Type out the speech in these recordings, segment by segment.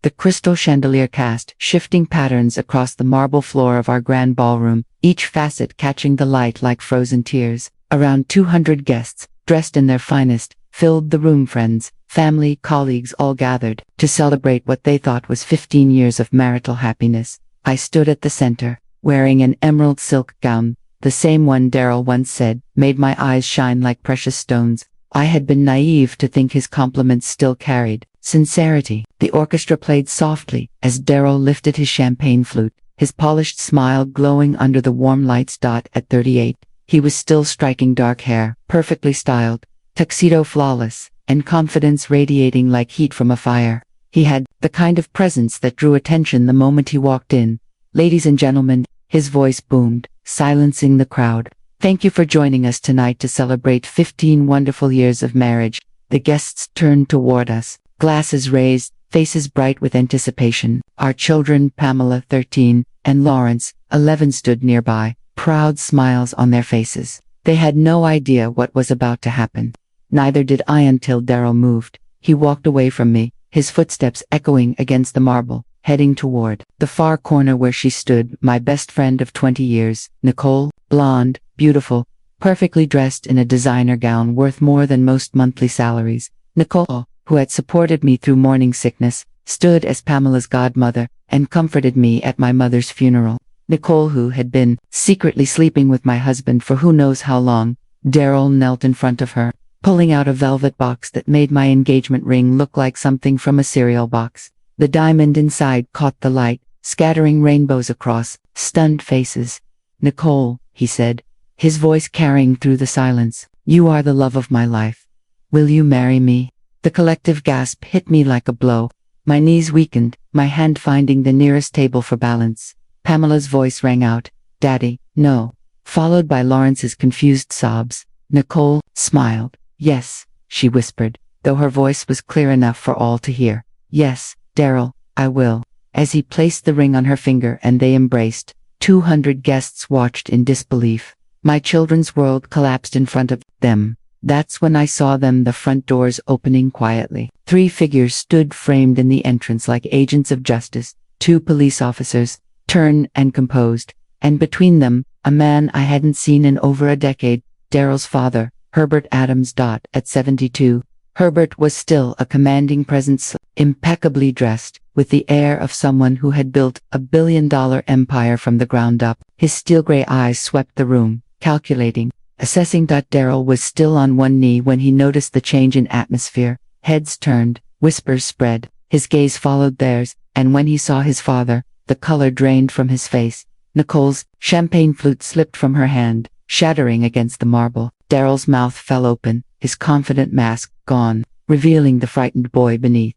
The crystal chandelier cast shifting patterns across the marble floor of our grand ballroom, each facet catching the light like frozen tears. Around 200 guests, dressed in their finest, filled the room. Friends, family, colleagues all gathered to celebrate what they thought was 15 years of marital happiness. I stood at the center, wearing an emerald silk gown, the same one Daryl once said made my eyes shine like precious stones. I had been naive to think his compliments still carried sincerity. The orchestra played softly as Daryl lifted his champagne flute, his polished smile glowing under the warm lights. At 38, he was still striking, dark hair, perfectly styled, tuxedo flawless, and confidence radiating like heat from a fire. He had the kind of presence that drew attention the moment he walked in. Ladies and gentlemen, his voice boomed, silencing the crowd. Thank you for joining us tonight to celebrate 15 wonderful years of marriage. The guests turned toward us, glasses raised, faces bright with anticipation. Our children, Pamela, 13, and Lawrence, 11, stood nearby, proud smiles on their faces. They had no idea what was about to happen. Neither did I until Daryl moved. He walked away from me, his footsteps echoing against the marble, heading toward the far corner where she stood, my best friend of 20 years, Nicole, blonde, beautiful, perfectly dressed in a designer gown worth more than most monthly salaries. Nicole, who had supported me through morning sickness, stood as Pamela's godmother and comforted me at my mother's funeral. Nicole, who had been secretly sleeping with my husband for who knows how long. Daryl knelt in front of her, pulling out a velvet box that made my engagement ring look like something from a cereal box. The diamond inside caught the light, scattering rainbows across stunned faces. "Nicole," he said, his voice carrying through the silence, "you are the love of my life. Will you marry me?" The collective gasp hit me like a blow. My knees weakened, my hand finding the nearest table for balance. Pamela's voice rang out, "Daddy, no," followed by Lawrence's confused sobs. Nicole smiled. "Yes," she whispered, though her voice was clear enough for all to hear. "Yes, Daryl, I will." As he placed the ring on her finger and they embraced, 200 guests watched in disbelief. My children's world collapsed in front of them. That's when I saw them, the front doors opening quietly. 3 figures stood framed in the entrance like agents of justice, 2 police officers, stern and composed, and between them, a man I hadn't seen in over a decade, Daryl's father, Herbert Adams. At 72, Herbert was still a commanding presence, impeccably dressed, with the air of someone who had built a billion-dollar empire from the ground up. His steel-gray eyes swept the room, calculating, assessing. Daryl was still on one knee when he noticed the change in atmosphere. Heads turned, whispers spread, his gaze followed theirs, and when he saw his father, the color drained from his face. Nicole's champagne flute slipped from her hand, shattering against the marble. Daryl's mouth fell open, his confident mask gone, revealing the frightened boy beneath.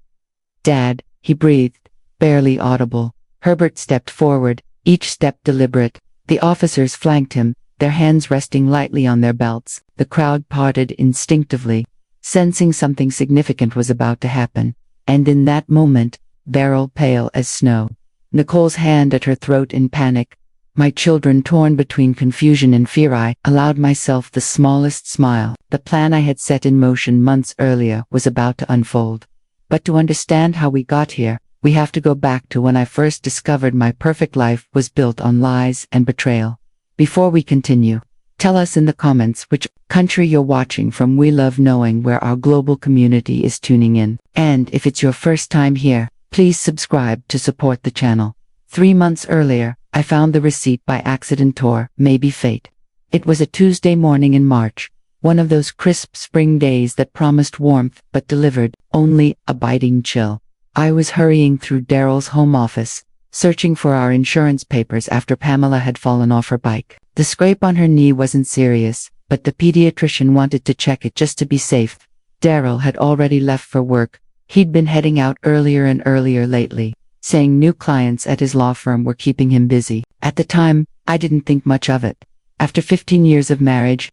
"Dad," he breathed, barely audible. Herbert stepped forward, each step deliberate. The officers flanked him, their hands resting lightly on their belts. The crowd parted instinctively, sensing something significant was about to happen. And in that moment, Daryl, pale as snow, Nicole's hand at her throat in panic, my children torn between confusion and fear, I allowed myself the smallest smile. The plan I had set in motion months earlier was about to unfold. But to understand how we got here, we have to go back to when I first discovered my perfect life was built on lies and betrayal. Before we continue, tell us in the comments which country you're watching from. We love knowing where our global community is tuning in. And if it's your first time here, please subscribe to support the channel. 3 months earlier, I found the receipt by accident, or maybe fate. It was a Tuesday morning in March, one of those crisp spring days that promised warmth but delivered only a biting chill. I was hurrying through Daryl's home office, searching for our insurance papers after Pamela had fallen off her bike. The scrape on her knee wasn't serious, but the pediatrician wanted to check it just to be safe. Daryl had already left for work. He'd been heading out earlier and earlier lately, saying new clients at his law firm were keeping him busy. At the time, I didn't think much of it. After 15 years of marriage,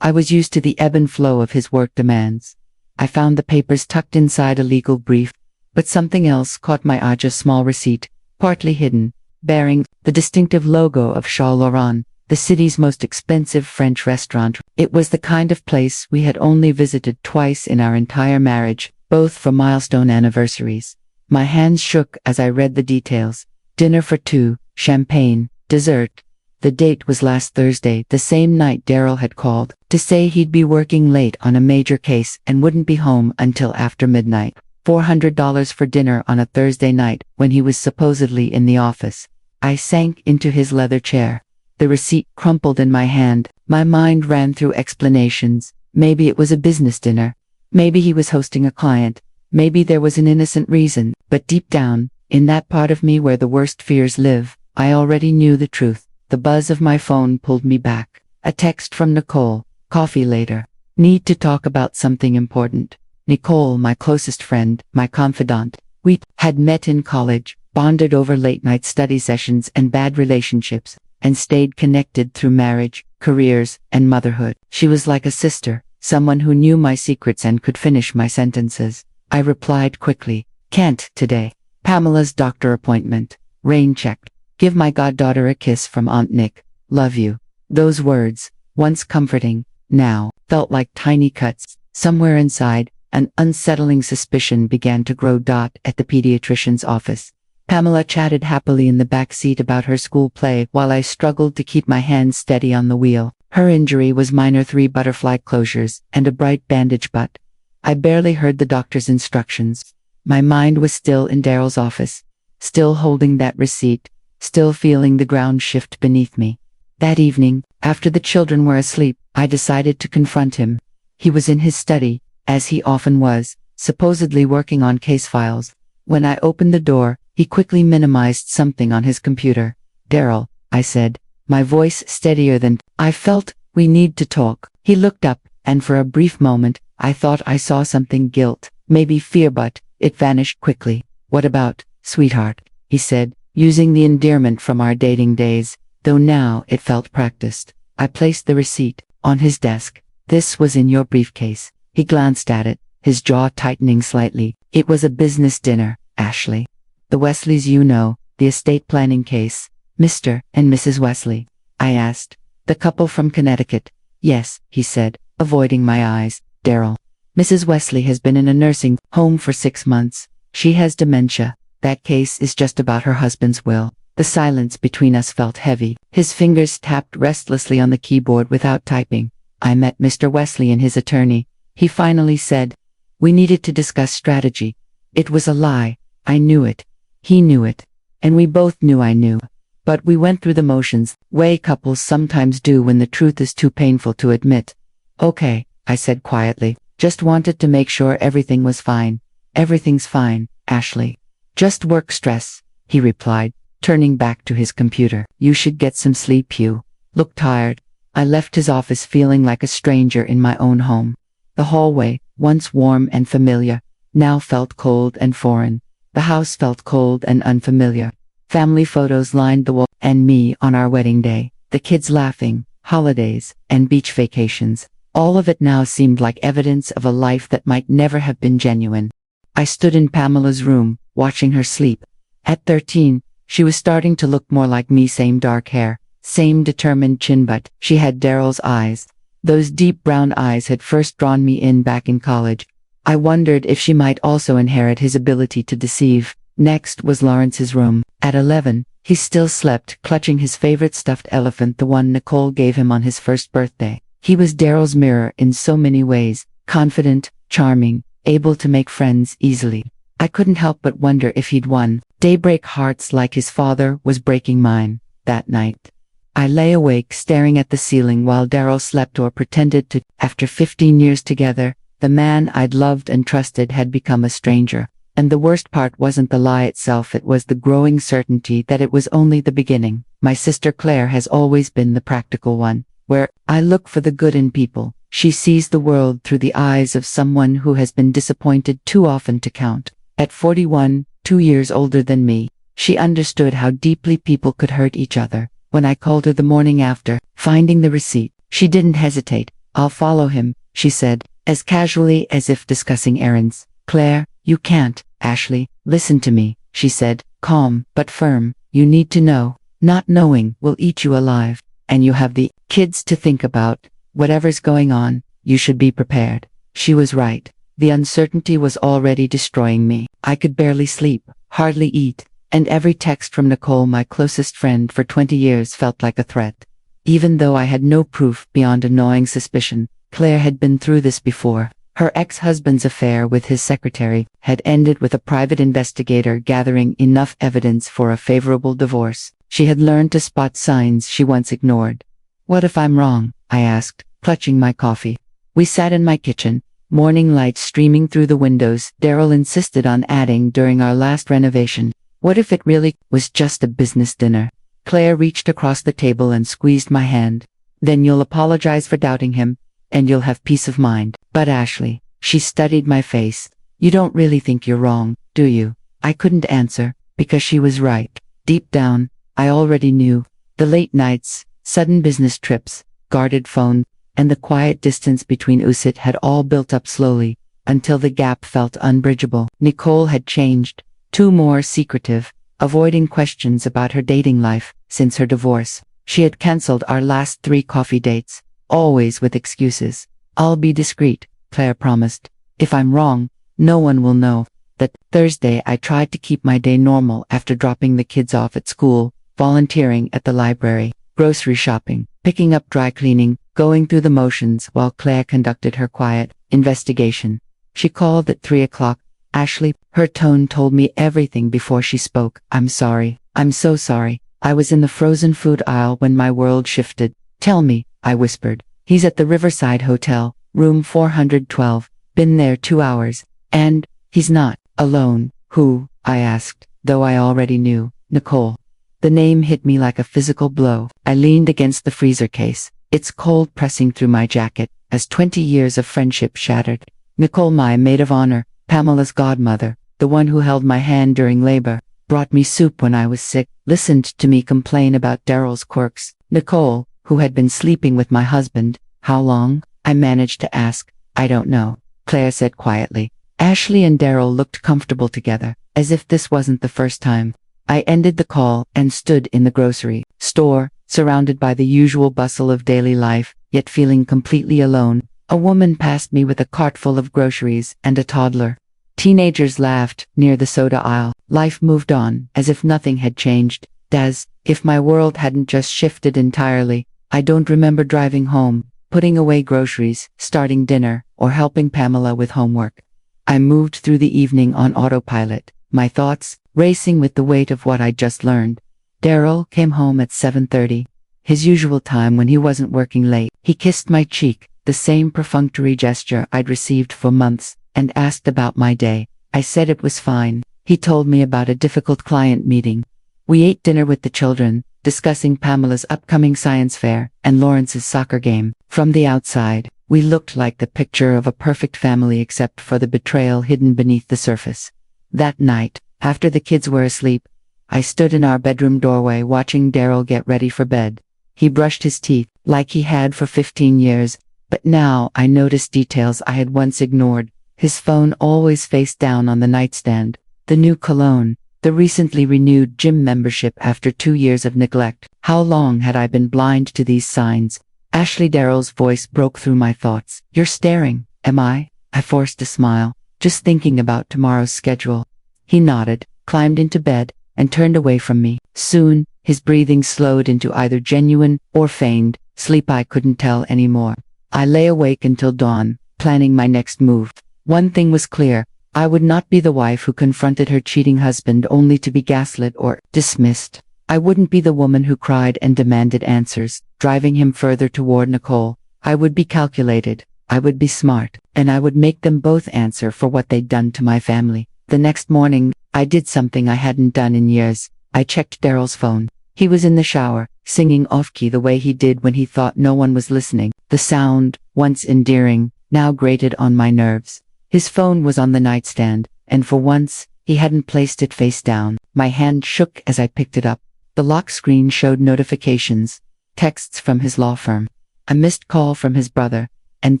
I was used to the ebb and flow of his work demands. I found the papers tucked inside a legal brief, but something else caught my eye: a small receipt, partly hidden, bearing the distinctive logo of Charles Laurent, the city's most expensive French restaurant. It was the kind of place we had only visited twice in our entire marriage, both for milestone anniversaries. My hands shook as I read the details. Dinner for two, champagne, dessert. The date was last Thursday, the same night Daryl had called to say he'd be working late on a major case and wouldn't be home until after midnight. $400 for dinner on a Thursday night when he was supposedly in the office. I sank into his leather chair. The receipt crumpled in my hand. My mind ran through explanations. Maybe it was a business dinner. Maybe he was hosting a client. Maybe there was an innocent reason. But deep down, in that part of me where the worst fears live, I already knew the truth. The buzz of my phone pulled me back. A text from Nicole. Coffee later. Need to talk about something important. Nicole, my closest friend, my confidant. We had met in college, bonded over late-night study sessions and bad relationships, and stayed connected through marriage, careers, and motherhood. She was like a sister, someone who knew my secrets and could finish my sentences. I replied quickly, "Can't today. Pamela's doctor appointment. Rain checked. Give my goddaughter a kiss from Aunt Nick. Love you." Those words, once comforting, now felt like tiny cuts. Somewhere inside, an unsettling suspicion began to grow. At the pediatrician's office, Pamela chatted happily in the back seat about her school play while I struggled to keep my hands steady on the wheel. Her injury was minor, 3 butterfly closures and a bright bandage, but I barely heard the doctor's instructions. My mind was still in Daryl's office, still holding that receipt, still feeling the ground shift beneath me. That evening, after the children were asleep, I decided to confront him. He was in his study, as he often was, supposedly working on case files. When I opened the door, he quickly minimized something on his computer. "Daryl," I said, my voice steadier than I felt. "We need to talk." He looked up, and for a brief moment, I thought I saw something, guilt, maybe fear, but it vanished quickly. "What about, sweetheart?" he said, using the endearment from our dating days, though now it felt practiced. I placed the receipt on his desk. "This was in your briefcase." He glanced at it, his jaw tightening slightly. "It was a business dinner, Ashley. The Wesleys, you know, the estate planning case. Mr. and Mrs. Wesley?" I asked. "The couple from Connecticut." "Yes," he said, avoiding my eyes. "Daryl. Mrs. Wesley has been in a nursing home for 6 months. She has dementia. That case is just about her husband's will." The silence between us felt heavy. His fingers tapped restlessly on the keyboard without typing. "I met Mr. Wesley and his attorney," he finally said. "We needed to discuss strategy." It was a lie. I knew it. He knew it. And we both knew I knew. But we went through the motions, way couples sometimes do when the truth is too painful to admit. "Okay," I said quietly. "Just wanted to make sure everything was fine." "Everything's fine, Ashley. Just work stress," he replied, turning back to his computer. "You should get some sleep. You look tired." I left his office feeling like a stranger in my own home. The hallway, once warm and familiar, now felt cold and foreign. The house felt cold and unfamiliar. Family photos lined the wall, and me on our wedding day, the kids laughing, holidays, and beach vacations. All of it now seemed like evidence of a life that might never have been genuine. I stood in Pamela's room, watching her sleep. At 13, she was starting to look more like me, same dark hair, same determined chin, but she had Daryl's eyes. Those deep brown eyes had first drawn me in back in college. I wondered if she might also inherit his ability to deceive. Next was Lawrence's room. At 11, he still slept, clutching his favorite stuffed elephant, the one Nicole gave him on his first birthday. He was Daryl's mirror in so many ways, confident, charming, able to make friends easily. I couldn't help but wonder if he'd won. Daybreak hearts like his father was breaking mine. That night, I lay awake staring at the ceiling while Daryl slept or pretended to. After 15 years together, the man I'd loved and trusted had become a stranger. And the worst part wasn't the lie itself, it was the growing certainty that it was only the beginning. My sister Claire has always been the practical one. Where I look for the good in people, she sees the world through the eyes of someone who has been disappointed too often to count. At 41, 2 years older than me, she understood how deeply people could hurt each other. When I called her the morning after, finding the receipt, she didn't hesitate. "I'll follow him," she said, as casually as if discussing errands. "Claire, you can't, Ashley. Listen to me," she said, calm but firm. "You need to know. Not knowing will eat you alive. And you have the kids to think about. Whatever's going on, you should be prepared." She was right. The uncertainty was already destroying me. I could barely sleep, hardly eat, and every text from Nicole, my closest friend for 20 years, felt like a threat. Even though I had no proof beyond a gnawing suspicion, Claire had been through this before. Her ex-husband's affair with his secretary had ended with a private investigator gathering enough evidence for a favorable divorce. She had learned to spot signs she once ignored. "What if I'm wrong?" I asked, clutching my coffee. We sat in my kitchen, morning light streaming through the windows Daryl insisted on adding during our last renovation. What if it really was just a business dinner? Claire reached across the table and squeezed my hand. "Then you'll apologize for doubting him, and you'll have peace of mind." "But Ashley," she studied my face, "you don't really think you're wrong, do you?" I couldn't answer, because she was right. Deep down, I already knew. The late nights, sudden business trips, guarded phone, and the quiet distance between us had all built up slowly, until the gap felt unbridgeable. Nicole had changed, too more secretive, avoiding questions about her dating life. Since her divorce, she had cancelled our last 3 coffee dates, always with excuses. "I'll be discreet," Claire promised. "If I'm wrong, no one will know." That Thursday I tried to keep my day normal after dropping the kids off at school, volunteering at the library, grocery shopping, picking up dry cleaning, going through the motions while Claire conducted her quiet investigation. She called at 3 o'clock. "Ashley," her tone told me everything before she spoke. "I'm sorry. I'm so sorry. I was in the frozen food aisle when my world shifted." "Tell me," I whispered. "He's at the Riverside Hotel, room 412. Been there 2 hours. And he's not alone." "Who?" I asked, though I already knew. "Nicole." The name hit me like a physical blow. I leaned against the freezer case, its cold pressing through my jacket, as 20 years of friendship shattered. Nicole, my maid of honor, Pamela's godmother, the one who held my hand during labor, brought me soup when I was sick, listened to me complain about Daryl's quirks. Nicole, who had been sleeping with my husband. "How long?" I managed to ask. "I don't know," Claire said quietly. Ashley and Daryl looked comfortable together, as if this wasn't the first time. I ended the call and stood in the grocery store, surrounded by the usual bustle of daily life, yet feeling completely alone. A woman passed me with a cart full of groceries and a toddler. Teenagers laughed near the soda aisle. Life moved on, as if nothing had changed. As if my world hadn't just shifted entirely. I don't remember driving home, putting away groceries, starting dinner, or helping Pamela with homework. I moved through the evening on autopilot, my thoughts racing with the weight of what I'd just learned. Daryl came home at 7:30, his usual time when he wasn't working late. He kissed my cheek, the same perfunctory gesture I'd received for months, and asked about my day. I said it was fine. He told me about a difficult client meeting. We ate dinner with the children, discussing Pamela's upcoming science fair and Lawrence's soccer game. From the outside, we looked like the picture of a perfect family except for the betrayal hidden beneath the surface. That night, after the kids were asleep, I stood in our bedroom doorway watching Daryl get ready for bed. He brushed his teeth, like he had for 15 years, but now I noticed details I had once ignored. His phone always faced down on the nightstand, the new cologne, the recently renewed gym membership after 2 years of neglect. How long had I been blind to these signs? Ashley, Daryl's voice broke through my thoughts. "You're staring." "Am I?" I forced a smile, just thinking about tomorrow's schedule. He nodded, climbed into bed, and turned away from me. Soon, his breathing slowed into either genuine or feigned sleep. I couldn't tell anymore. I lay awake until dawn, planning my next move. One thing was clear. I would not be the wife who confronted her cheating husband only to be gaslit or dismissed. I wouldn't be the woman who cried and demanded answers, driving him further toward Nicole. I would be calculated. I would be smart, and I would make them both answer for what they'd done to my family. The next morning, I did something I hadn't done in years. I checked Daryl's phone. He was in the shower, singing off-key the way he did when he thought no one was listening. The sound, once endearing, now grated on my nerves. His phone was on the nightstand, and for once, he hadn't placed it face down. My hand shook as I picked it up. The lock screen showed notifications, texts from his law firm, a missed call from his brother, and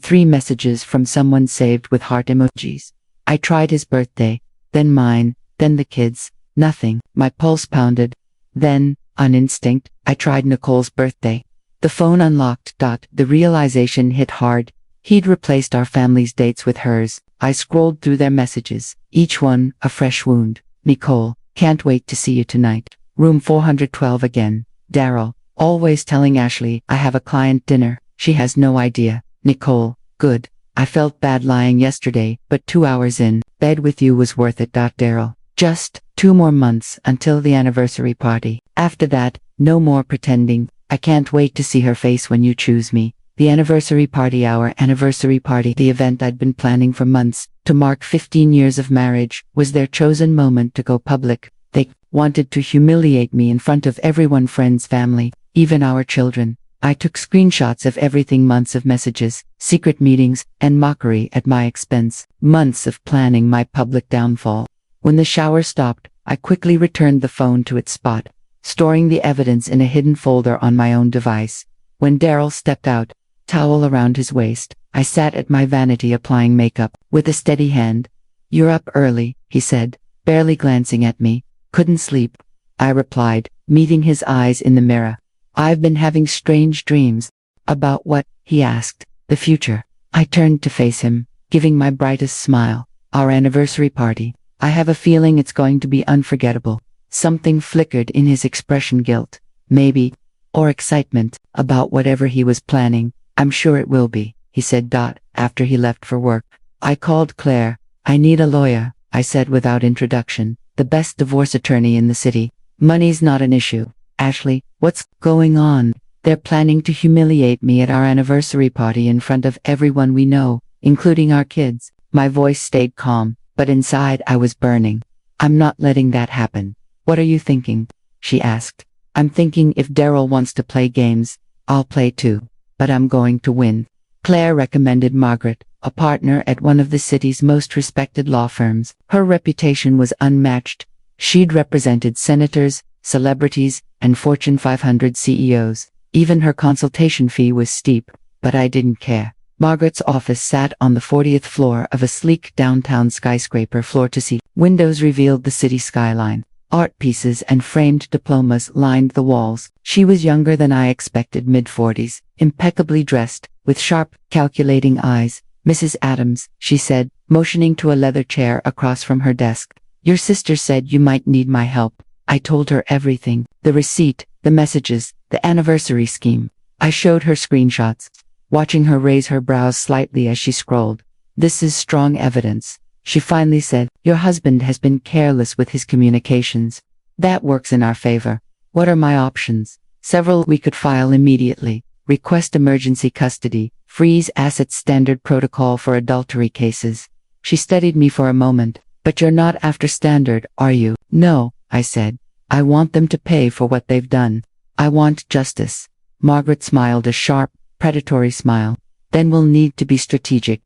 3 messages from someone saved with heart emojis. I tried his birthday, then mine, then the kids. Nothing. My pulse pounded. Then, on instinct, I tried Nicole's birthday. The phone unlocked. The realization hit hard. He'd replaced our family's dates with hers. I scrolled through their messages, each one a fresh wound. Nicole, can't wait to see you tonight. Room 412 again. Daryl, always telling Ashley I have a client dinner. She has no idea. Nicole, good. I felt bad lying yesterday, but 2 hours in, bed with you was worth it. Daryl, just 2 more months until the anniversary party. After that, no more pretending. I can't wait to see her face when you choose me. The anniversary party, our anniversary party, the event I'd been planning for months, to mark 15 years of marriage, was their chosen moment to go public. They wanted to humiliate me in front of everyone, friends, family, even our children. I took screenshots of everything, months of messages, secret meetings, and mockery at my expense. Months of planning my public downfall. When the shower stopped, I quickly returned the phone to its spot, storing the evidence in a hidden folder on my own device. When Daryl stepped out, towel around his waist, I sat at my vanity applying makeup, with a steady hand. You're up early, he said, barely glancing at me. Couldn't sleep, I replied, meeting his eyes in the mirror. I've been having strange dreams. About what? He asked. The future. I turned to face him, giving my brightest smile. Our anniversary party. I have a feeling it's going to be unforgettable. Something flickered in his expression, guilt, maybe, or excitement, about whatever he was planning. I'm sure it will be, he said. After he left for work, I called Claire. I need a lawyer, I said without introduction, the best divorce attorney in the city. Money's not an issue. Ashley, what's going on? They're planning to humiliate me at our anniversary party in front of everyone we know, including our kids. My voice stayed calm, but inside I was burning. I'm not letting that happen. What are you thinking? She asked. I'm thinking if Daryl wants to play games, I'll play too. But I'm going to win. Claire recommended Margaret, a partner at one of the city's most respected law firms. Her reputation was unmatched. She'd represented senators, celebrities, and Fortune 500 CEOs. Even her consultation fee was steep, but I didn't care. Margaret's office sat on the 40th floor of a sleek downtown skyscraper. Floor to sea windows revealed the city skyline. Art pieces and framed diplomas lined the walls. She was younger than I expected, mid-40s, impeccably dressed, with sharp, calculating eyes. Mrs. Adams, she said, motioning to a leather chair across from her desk. Your sister said you might need my help. I told her everything, the receipt, the messages, the anniversary scheme. I showed her screenshots, watching her raise her brows slightly as she scrolled. This is strong evidence, she finally said. Your husband has been careless with his communications. That works in our favor. What are my options? Several. We could file immediately, request emergency custody, freeze assets, standard protocol for adultery cases. She studied me for a moment. But you're not after standard, are you? No, I said. I want them to pay for what they've done. I want justice. Margaret smiled, a sharp, predatory smile. Then we'll need to be strategic.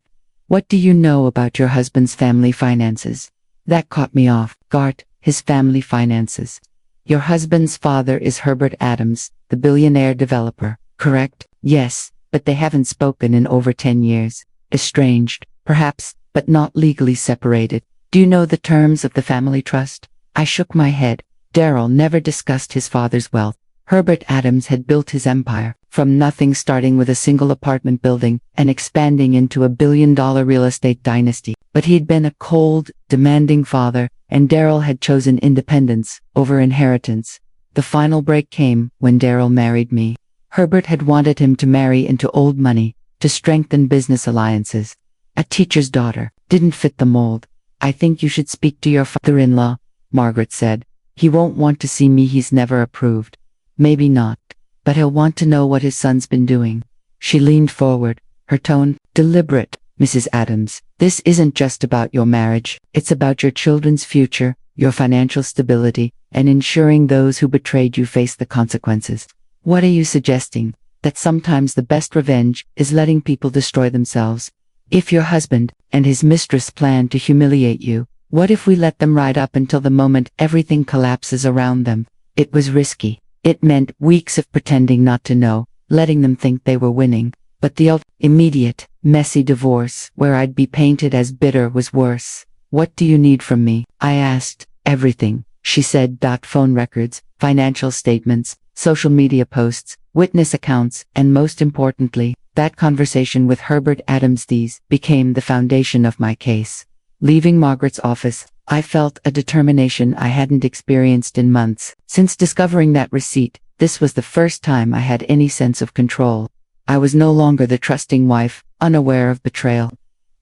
What do you know about your husband's family finances? That caught me off guard. His family finances. Your husband's father is Herbert Adams, the billionaire developer, correct? Yes, but they haven't spoken in over 10 years. Estranged, perhaps, but not legally separated. Do you know the terms of the family trust? I shook my head. Daryl never discussed his father's wealth. Herbert Adams had built his empire, from nothing, starting with a single apartment building and expanding into a billion-dollar real estate dynasty. But he'd been a cold, demanding father, and Daryl had chosen independence over inheritance. The final break came when Daryl married me. Herbert had wanted him to marry into old money, to strengthen business alliances. A teacher's daughter didn't fit the mold. I think you should speak to your father-in-law, Margaret said. He won't want to see me. He's never approved. Maybe not, but he'll want to know what his son's been doing. She leaned forward, her tone deliberate. Mrs. Adams, this isn't just about your marriage. It's about your children's future, your financial stability, and ensuring those who betrayed you face the consequences. What are you suggesting? That sometimes the best revenge is letting people destroy themselves? If your husband and his mistress plan to humiliate you, what if we let them ride up until the moment everything collapses around them? It was risky. It meant weeks of pretending not to know, letting them think they were winning. But the immediate, messy divorce, where I'd be painted as bitter, was worse. What do you need from me? I asked. Everything, she said. Phone records, financial statements, social media posts, witness accounts, and most importantly, That conversation with Herbert Adams Thies became the foundation of my case. Leaving Margaret's office, I felt a determination I hadn't experienced in months. Since discovering that receipt, this was the first time I had any sense of control. I was no longer the trusting wife, unaware of betrayal.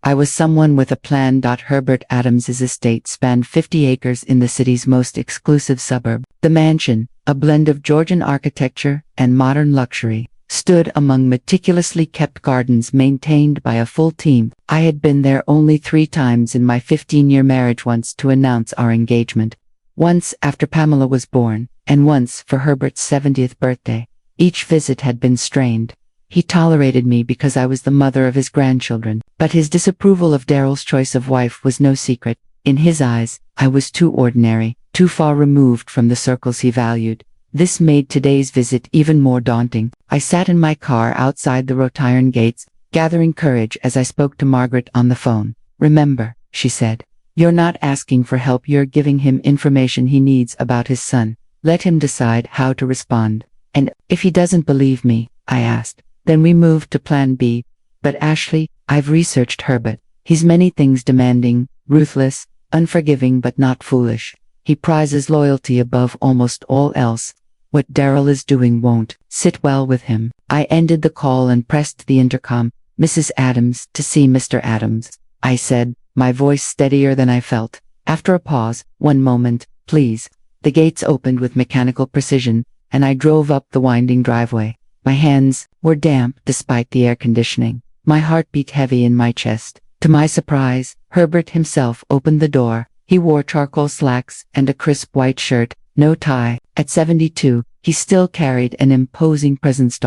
I was someone with a plan. Herbert Adams's estate spanned 50 acres in the city's most exclusive suburb. The mansion, a blend of Georgian architecture and modern luxury, stood among meticulously kept gardens maintained by a full team. I had been there only 3 times in my 15-year marriage, once to announce our engagement, once after Pamela was born, and once for Herbert's 70th birthday. Each visit had been strained. He tolerated me because I was the mother of his grandchildren, but his disapproval of Daryl's choice of wife was no secret. In his eyes, I was too ordinary, too far removed from the circles he valued. This made today's visit even more daunting. I sat in my car outside the wrought iron gates, gathering courage as I spoke to Margaret on the phone. "Remember," she said, "you're not asking for help, you're giving him information he needs about his son. Let him decide how to respond. And if he doesn't believe me," I asked, "then we move to plan B. But Ashley, I've researched Herbert. He's many things: demanding, ruthless, unforgiving but not foolish. He prizes loyalty above almost all else. What Daryl is doing won't sit well with him." I ended the call and pressed the intercom. "Mrs. Adams, to see Mr. Adams," I said, my voice steadier than I felt. After a pause, "1 moment, please." The gates opened with mechanical precision, and I drove up the winding driveway. My hands were damp despite the air conditioning. My heart beat heavy in my chest. To my surprise, Herbert himself opened the door. He wore charcoal slacks and a crisp white shirt, no tie. At 72, he still carried an imposing presence,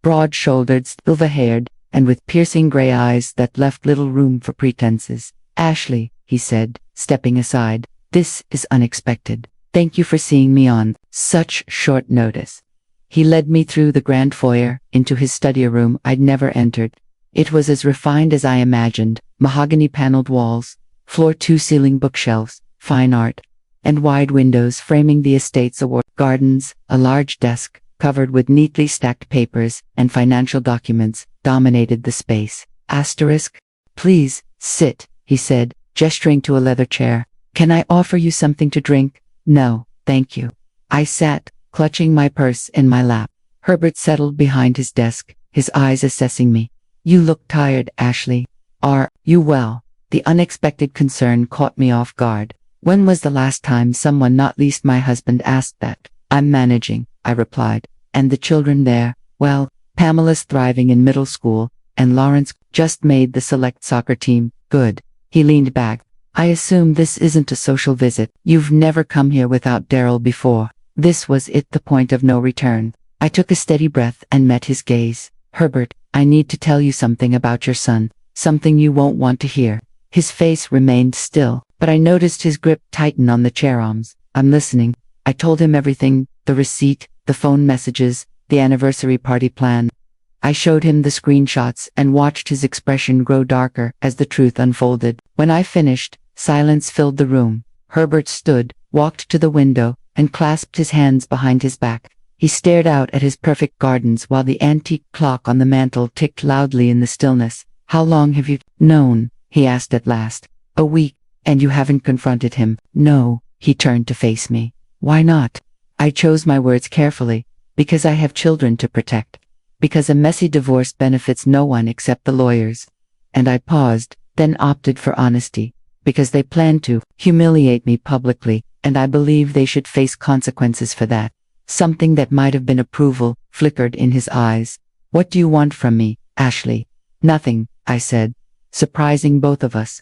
broad-shouldered, silver-haired, and with piercing gray eyes that left little room for pretenses. "Ashley," he said, stepping aside, "this is unexpected. Thank you for seeing me on such short notice." He led me through the grand foyer, into his study room I'd never entered. It was as refined as I imagined: mahogany-paneled walls, floor-to-ceiling bookshelves, fine art, and wide windows framing the estate's award gardens. A large desk, covered with neatly stacked papers and financial documents, dominated the space. "Please, sit," he said, gesturing to a leather chair. "Can I offer you something to drink?" "No, thank you." I sat, clutching my purse in my lap. Herbert settled behind his desk, his eyes assessing me. "You look tired, Ashley. Are you well?" The unexpected concern caught me off guard. When was the last time someone, not least my husband, asked that? "I'm managing," I replied. "And the children there?" "Well, Pamela's thriving in middle school, and Lawrence just made the select soccer team." "Good." He leaned back. "I assume this isn't a social visit. You've never come here without Daryl before." This was it, the point of no return. I took a steady breath and met his gaze. "Herbert, I need to tell you something about your son, something you won't want to hear." His face remained still, but I noticed his grip tighten on the chair arms. "I'm listening." I told him everything: the receipt, the phone messages, the anniversary party plan. I showed him the screenshots and watched his expression grow darker as the truth unfolded. When I finished, silence filled the room. Herbert stood, walked to the window, and clasped his hands behind his back. He stared out at his perfect gardens while the antique clock on the mantel ticked loudly in the stillness. "How long have you known?" he asked at last. "A week." "And you haven't confronted him?" "No." He turned to face me. "Why not?" I chose my words carefully. "Because I have children to protect. Because a messy divorce benefits no one except the lawyers." And I paused, then opted for honesty. "Because they plan to humiliate me publicly, and I believe they should face consequences for that." Something that might have been approval flickered in his eyes. "What do you want from me, Ashley?" "Nothing," I said, surprising both of us.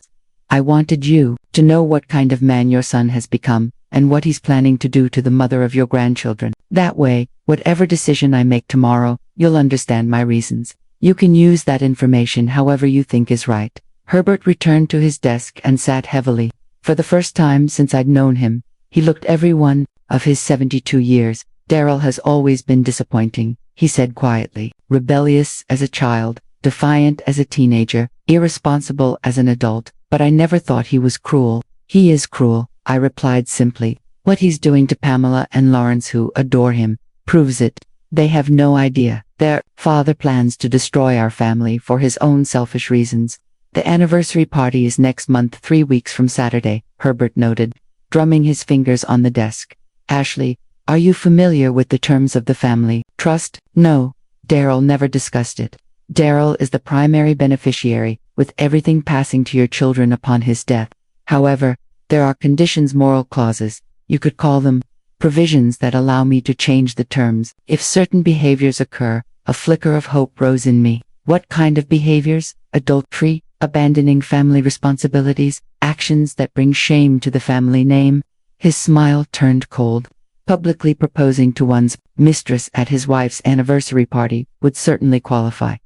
"I wanted you to know what kind of man your son has become, and what he's planning to do to the mother of your grandchildren. That way, whatever decision I make tomorrow, you'll understand my reasons. You can use that information however you think is right." Herbert returned to his desk and sat heavily. For the first time since I'd known him, he looked every one of his 72 years. "Daryl has always been disappointing," he said quietly. "Rebellious as a child, defiant as a teenager, irresponsible as an adult, but I never thought he was cruel." "He is cruel," I replied simply. "What he's doing to Pamela and Lawrence, who adore him, proves it. They have no idea Their father plans to destroy our family for his own selfish reasons. The anniversary party is next month, 3 weeks from Saturday, Herbert noted, drumming his fingers on the desk. Ashley, are you familiar with the terms of the family trust? No. Daryl never discussed it. Daryl is the primary beneficiary, with everything passing to your children upon his death. However, there are conditions, moral clauses, you could call them, provisions that allow me to change the terms. If certain behaviors occur, a flicker of hope rose in me. What kind of behaviors? Adultery, abandoning family responsibilities, actions that bring shame to the family name. His smile turned cold. Publicly proposing to one's mistress at his wife's anniversary party would certainly qualify.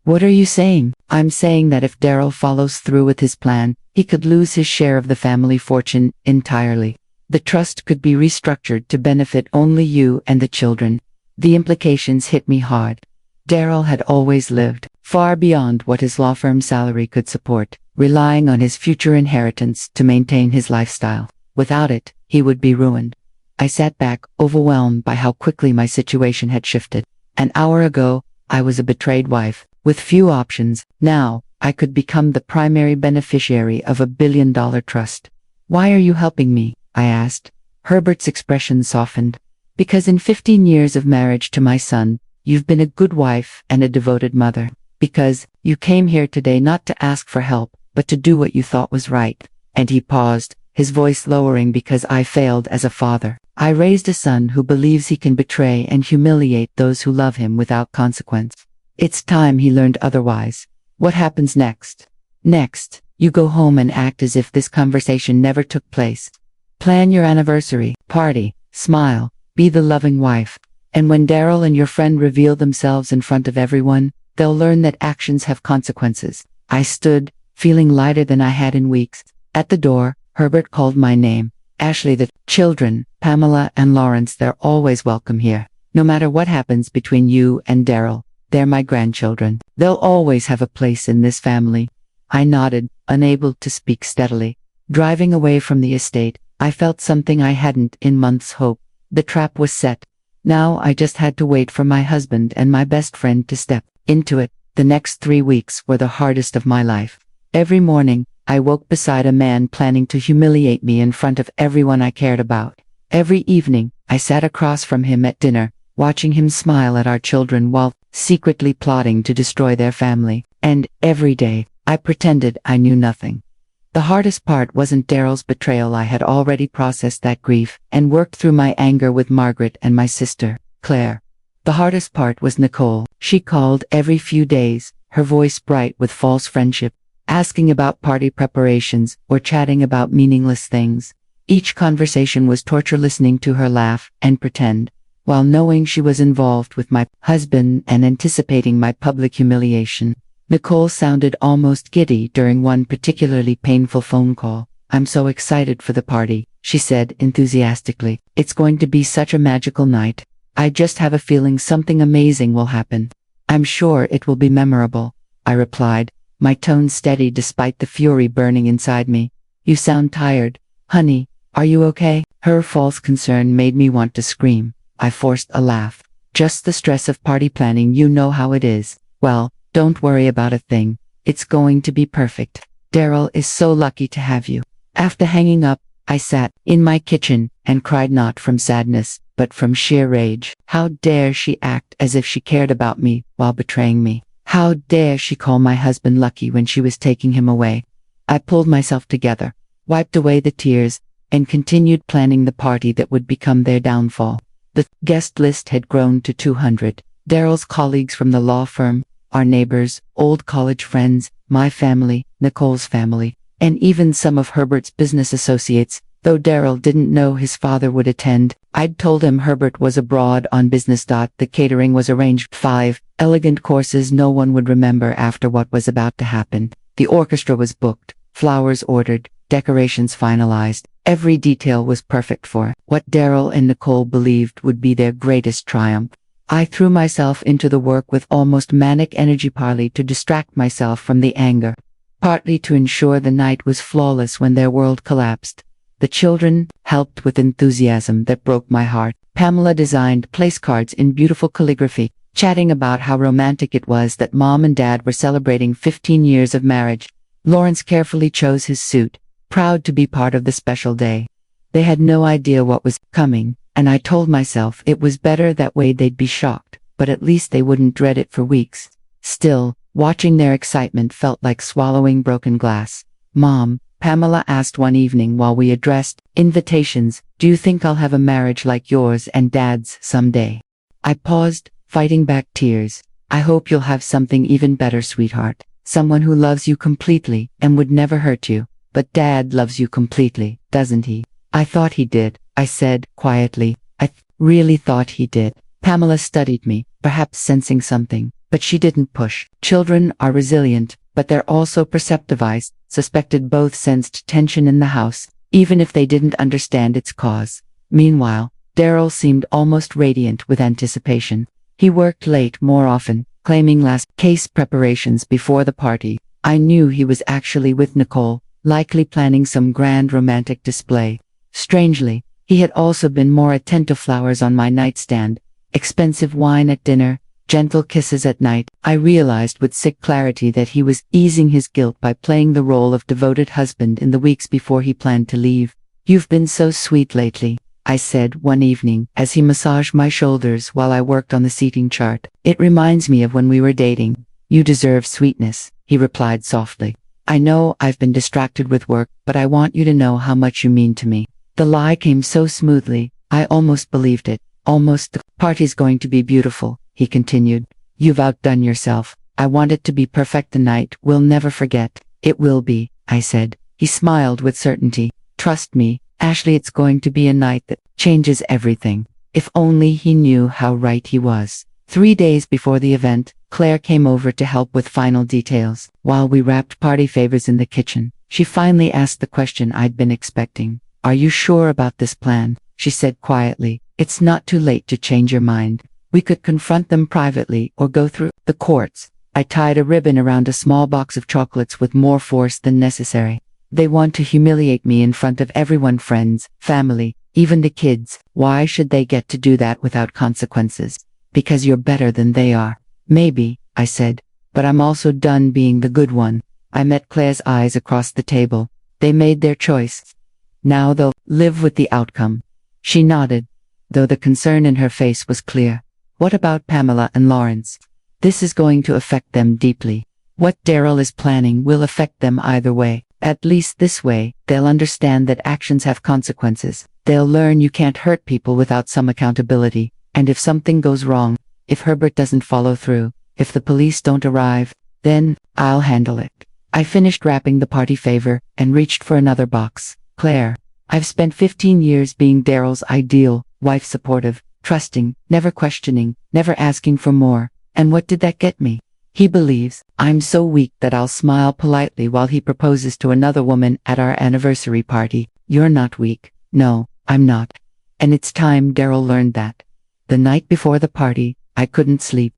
What are you saying? I'm saying that if Daryl follows through with his plan, he could lose his share of the family fortune entirely. The trust could be restructured to benefit only you and the children. The implications hit me hard. Daryl had always lived far beyond what his law firm salary could support, relying on his future inheritance to maintain his lifestyle. Without it, he would be ruined. I sat back, overwhelmed by how quickly my situation had shifted. An hour ago, I was a betrayed wife, with few options. Now, I could become the primary beneficiary of $1 billion trust. Why are you helping me? I asked. Herbert's expression softened. Because in 15 years of marriage to my son, you've been a good wife and a devoted mother. Because you came here today not to ask for help, but to do what you thought was right. And he paused, his voice lowering. Because I failed as a father. I raised a son who believes he can betray and humiliate those who love him without consequence. It's time he learned otherwise. What happens next? Next, you go home and act as if this conversation never took place. Plan your anniversary party, smile, be the loving wife. And when Daryl and your friend reveal themselves in front of everyone, they'll learn that actions have consequences. I stood, feeling lighter than I had in weeks. At the door, Herbert called my name. Ashley, the children, Pamela and Lawrence, they're always welcome here. No matter what happens between you and Daryl, they're my grandchildren. They'll always have a place in this family. I nodded, unable to speak steadily. Driving away from the estate, I felt something I hadn't in months. Hope. The trap was set. Now I just had to wait for my husband and my best friend to step into it. The next 3 weeks were the hardest of my life. Every morning, I woke beside a man planning to humiliate me in front of everyone I cared about. Every evening, I sat across from him at dinner, watching him smile at our children while secretly plotting to destroy their family. And every day, I pretended I knew nothing. The hardest part wasn't Daryl's betrayal. I had already processed that grief and worked through my anger with Margaret and my sister, Claire. The hardest part was Nicole. She called every few days, her voice bright with false friendship, asking about party preparations or chatting about meaningless things. Each conversation was torture, listening to her laugh and pretend, while knowing she was involved with my husband and anticipating my public humiliation. Nicole sounded almost giddy during one particularly painful phone call. I'm so excited for the party, she said enthusiastically. It's going to be such a magical night. I just have a feeling something amazing will happen. I'm sure it will be memorable, I replied, my tone steady despite the fury burning inside me. You sound tired. Honey, are you okay? Her false concern made me want to scream. I forced a laugh. Just the stress of party planning, you know how it is. Well, don't worry about a thing. It's going to be perfect. Daryl is so lucky to have you. After hanging up, I sat in my kitchen and cried, not from sadness, but from sheer rage. How dare she act as if she cared about me while betraying me? How dare she call my husband lucky when she was taking him away? I pulled myself together, wiped away the tears, and continued planning the party that would become their downfall. The guest list had grown to 200. Daryl's colleagues from the law firm, our neighbors, old college friends, my family, Nicole's family, and even some of Herbert's business associates. Though Daryl didn't know his father would attend, I'd told him Herbert was abroad on business. The catering was arranged. 5 elegant courses no one would remember after what was about to happen. The orchestra was booked, flowers ordered, decorations finalized. Every detail was perfect for what Daryl and Nicole believed would be their greatest triumph. I threw myself into the work with almost manic energy, partly to distract myself from the anger, partly to ensure the night was flawless when their world collapsed. The children helped with enthusiasm that broke my heart. Pamela designed place cards in beautiful calligraphy, chatting about how romantic it was that Mom and Dad were celebrating 15 years of marriage. Lawrence carefully chose his suit, proud to be part of the special day. They had no idea what was coming, and I told myself it was better that way. They'd be shocked, but at least they wouldn't dread it for weeks. Still, watching their excitement felt like swallowing broken glass. "Mom," Pamela asked one evening while we addressed invitations, "do you think I'll have a marriage like yours and Dad's someday?" I paused, fighting back tears. "I hope you'll have something even better, sweetheart. Someone who loves you completely and would never hurt you. But Dad loves you completely, doesn't he?" "I thought he did," I said, quietly. "I really thought he did." Pamela studied me, perhaps sensing something, but she didn't push. Children are resilient, but they're also perceptive. I suspected both sensed tension in the house, even if they didn't understand its cause. Meanwhile, Daryl seemed almost radiant with anticipation. He worked late more often, claiming last case preparations before the party. I knew he was actually with Nicole, likely planning some grand romantic display. Strangely, he had also been more attentive. Flowers on my nightstand, expensive wine at dinner, gentle kisses at night. I realized with sick clarity that he was easing his guilt by playing the role of devoted husband in the weeks before he planned to leave. "You've been so sweet lately," I said one evening as he massaged my shoulders while I worked on the seating chart. "It reminds me of when we were dating." "You deserve sweetness," he replied softly. "I know I've been distracted with work, but I want you to know how much you mean to me." The lie came so smoothly, I almost believed it. "Almost. The party's going to be beautiful," he continued. "You've outdone yourself. I want it to be perfect. The night we'll never forget." "It will be," I said. He smiled with certainty. "Trust me, Ashley, it's going to be a night that changes everything." If only he knew how right he was. 3 days before the event, Claire came over to help with final details. While we wrapped party favors in the kitchen, she finally asked the question I'd been expecting. "Are you sure about this plan?" she said quietly. "It's not too late to change your mind. We could confront them privately or go through the courts." I tied a ribbon around a small box of chocolates with more force than necessary. "They want to humiliate me in front of everyone, friends, family, even the kids. Why should they get to do that without consequences? Because you're better than they are." "Maybe," I said, "but I'm also done being the good one." I met Claire's eyes across the table. They made their choice. Now they'll live with the outcome. She nodded, though the concern in her face was clear. "What about Pamela and Lawrence?" "This is going to affect them deeply. What Daryl is planning will affect them either way. At least this way, they'll understand that actions have consequences. They'll learn you can't hurt people without some accountability. And if something goes wrong, if Herbert doesn't follow through, if the police don't arrive, then I'll handle it." I finished wrapping the party favor and reached for another box. "Claire, I've spent 15 years being Daryl's ideal wife, supportive, trusting, never questioning, never asking for more. And what did that get me? He believes I'm so weak that I'll smile politely while he proposes to another woman at our anniversary party. You're not weak. No, I'm not. And it's time Daryl learned that." The night before the party, I couldn't sleep.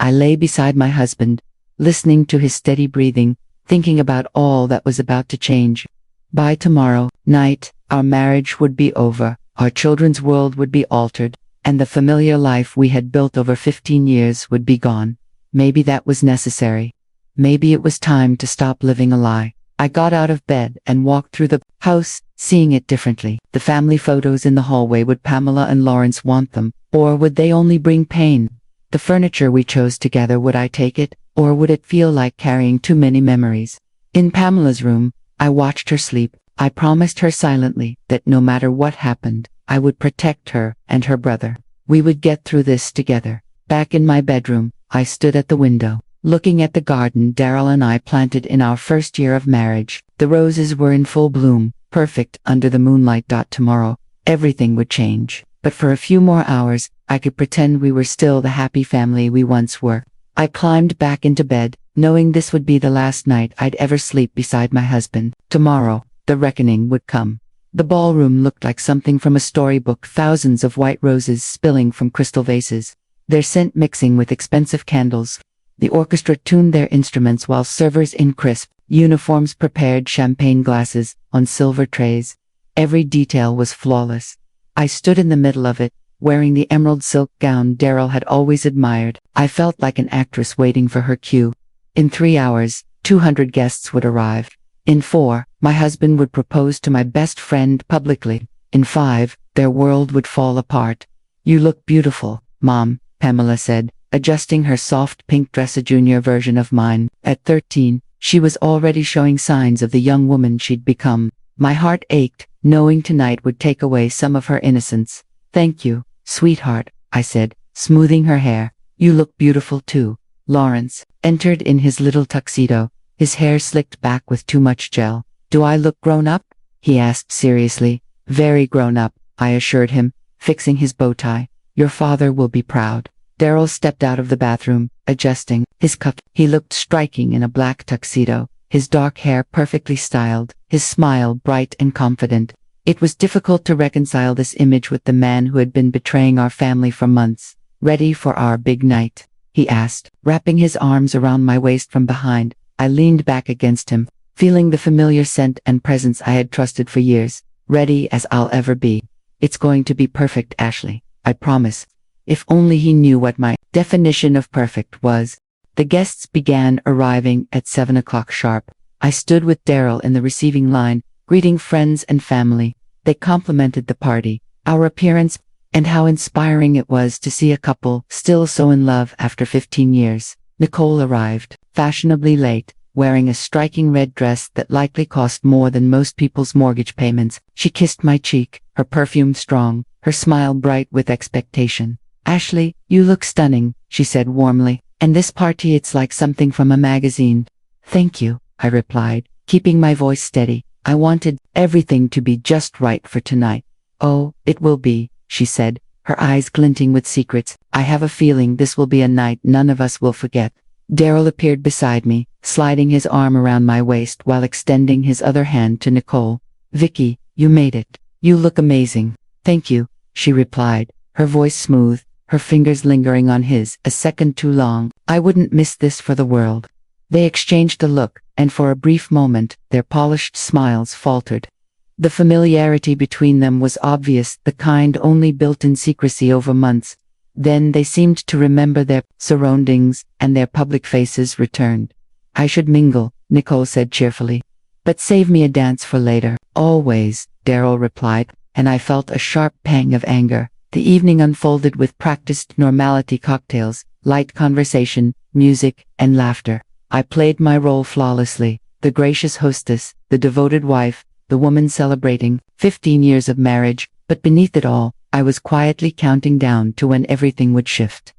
I lay beside my husband, listening to his steady breathing, thinking about all that was about to change. By tomorrow night, our marriage would be over, our children's world would be altered, and the familiar life we had built over 15 years would be gone. Maybe that was necessary. Maybe it was time to stop living a lie. I got out of bed and walked through the house, seeing it differently. The family photos in the hallway, would Pamela and Lawrence want them, or would they only bring pain? The furniture we chose together, would I take it, or would it feel like carrying too many memories? In Pamela's room, I watched her sleep. I promised her silently that no matter what happened, I would protect her and her brother. We would get through this together. Back in my bedroom, I stood at the window, looking at the garden Daryl and I planted in our first year of marriage. The roses were in full bloom, perfect under the moonlight. Tomorrow, everything would change. But for a few more hours, I could pretend we were still the happy family we once were. I climbed back into bed, knowing this would be the last night I'd ever sleep beside my husband. Tomorrow, the reckoning would come. The ballroom looked like something from a storybook, thousands of white roses spilling from crystal vases, their scent mixing with expensive candles. The orchestra tuned their instruments while servers in crisp uniforms prepared champagne glasses on silver trays. Every detail was flawless. I stood in the middle of it, wearing the emerald silk gown Daryl had always admired. I felt like an actress waiting for her cue. In 3 hours, 200 guests would arrive. In 4, my husband would propose to my best friend publicly. In 5, their world would fall apart. "You look beautiful, Mom," Pamela said, adjusting her soft pink dress, a junior version of mine. At 13, she was already showing signs of the young woman she'd become. My heart ached, knowing tonight would take away some of her innocence. "Thank you, sweetheart," I said, smoothing her hair. "You look beautiful too." Lawrence entered in his little tuxedo, his hair slicked back with too much gel. "Do I look grown up?" he asked seriously. "Very grown up," I assured him, fixing his bow tie. "Your father will be proud." Daryl stepped out of the bathroom, adjusting his cuff. He looked striking in a black tuxedo, his dark hair perfectly styled, his smile bright and confident. It was difficult to reconcile this image with the man who had been betraying our family for months. "Ready for our big night?" he asked, wrapping his arms around my waist from behind. I leaned back against him, feeling the familiar scent and presence I had trusted for years. "Ready as I'll ever be. It's going to be perfect, Ashley, I promise." If only he knew what my definition of perfect was. The guests began arriving at 7 o'clock sharp. I stood with Daryl in the receiving line, greeting friends and family. They complimented the party, our appearance, and how inspiring it was to see a couple still so in love after 15 years. Nicole arrived, fashionably late, wearing a striking red dress that likely cost more than most people's mortgage payments. She kissed my cheek, her perfume strong, her smile bright with expectation. "Ashley, you look stunning," she said warmly, "and this party, it's like something from a magazine." "Thank you," I replied, keeping my voice steady. I wanted everything to be just right for tonight. "Oh, it will be," she said, her eyes glinting with secrets. "I have a feeling this will be a night none of us will forget." Daryl appeared beside me, sliding his arm around my waist while extending his other hand to Nicole. "Vicky, you made it. You look amazing." "Thank you," she replied, her voice smooth, her fingers lingering on his a second too long. "I wouldn't miss this for the world." They exchanged a look, and for a brief moment, their polished smiles faltered. The familiarity between them was obvious, the kind only built in secrecy over months. Then they seemed to remember their surroundings, and their public faces returned. "I should mingle," Nicole said cheerfully. "But save me a dance for later." "Always," Daryl replied, and I felt a sharp pang of anger. The evening unfolded with practiced normality, cocktails, light conversation, music, and laughter. I played my role flawlessly, the gracious hostess, the devoted wife, the woman celebrating 15 years of marriage, but beneath it all, I was quietly counting down to when everything would shift.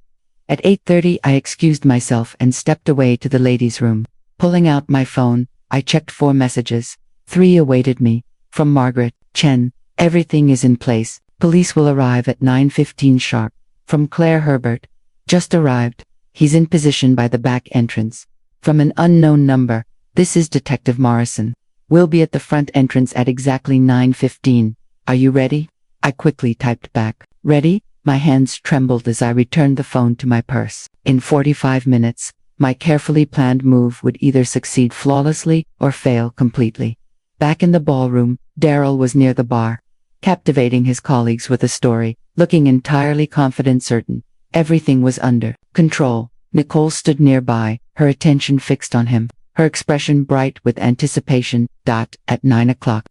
At 8:30 I excused myself and stepped away to the ladies' room. Pulling out my phone, I checked 4 messages. 3 awaited me. From Margaret, "Chen, everything is in place. Police will arrive at 9:15 sharp." From Claire Herbert, "Just arrived. He's in position by the back entrance." From an unknown number, "This is Detective Morrison. We'll be at the front entrance at exactly 9:15. Are you ready?" I quickly typed back, "Ready?" My hands trembled as I returned the phone to my purse. In 45 minutes, my carefully planned move would either succeed flawlessly or fail completely. Back in the ballroom, Daryl was near the bar, captivating his colleagues with a story, looking entirely confident, certain everything was under control. Nicole stood nearby, her attention fixed on him, her expression bright with anticipation. At 9 o'clock,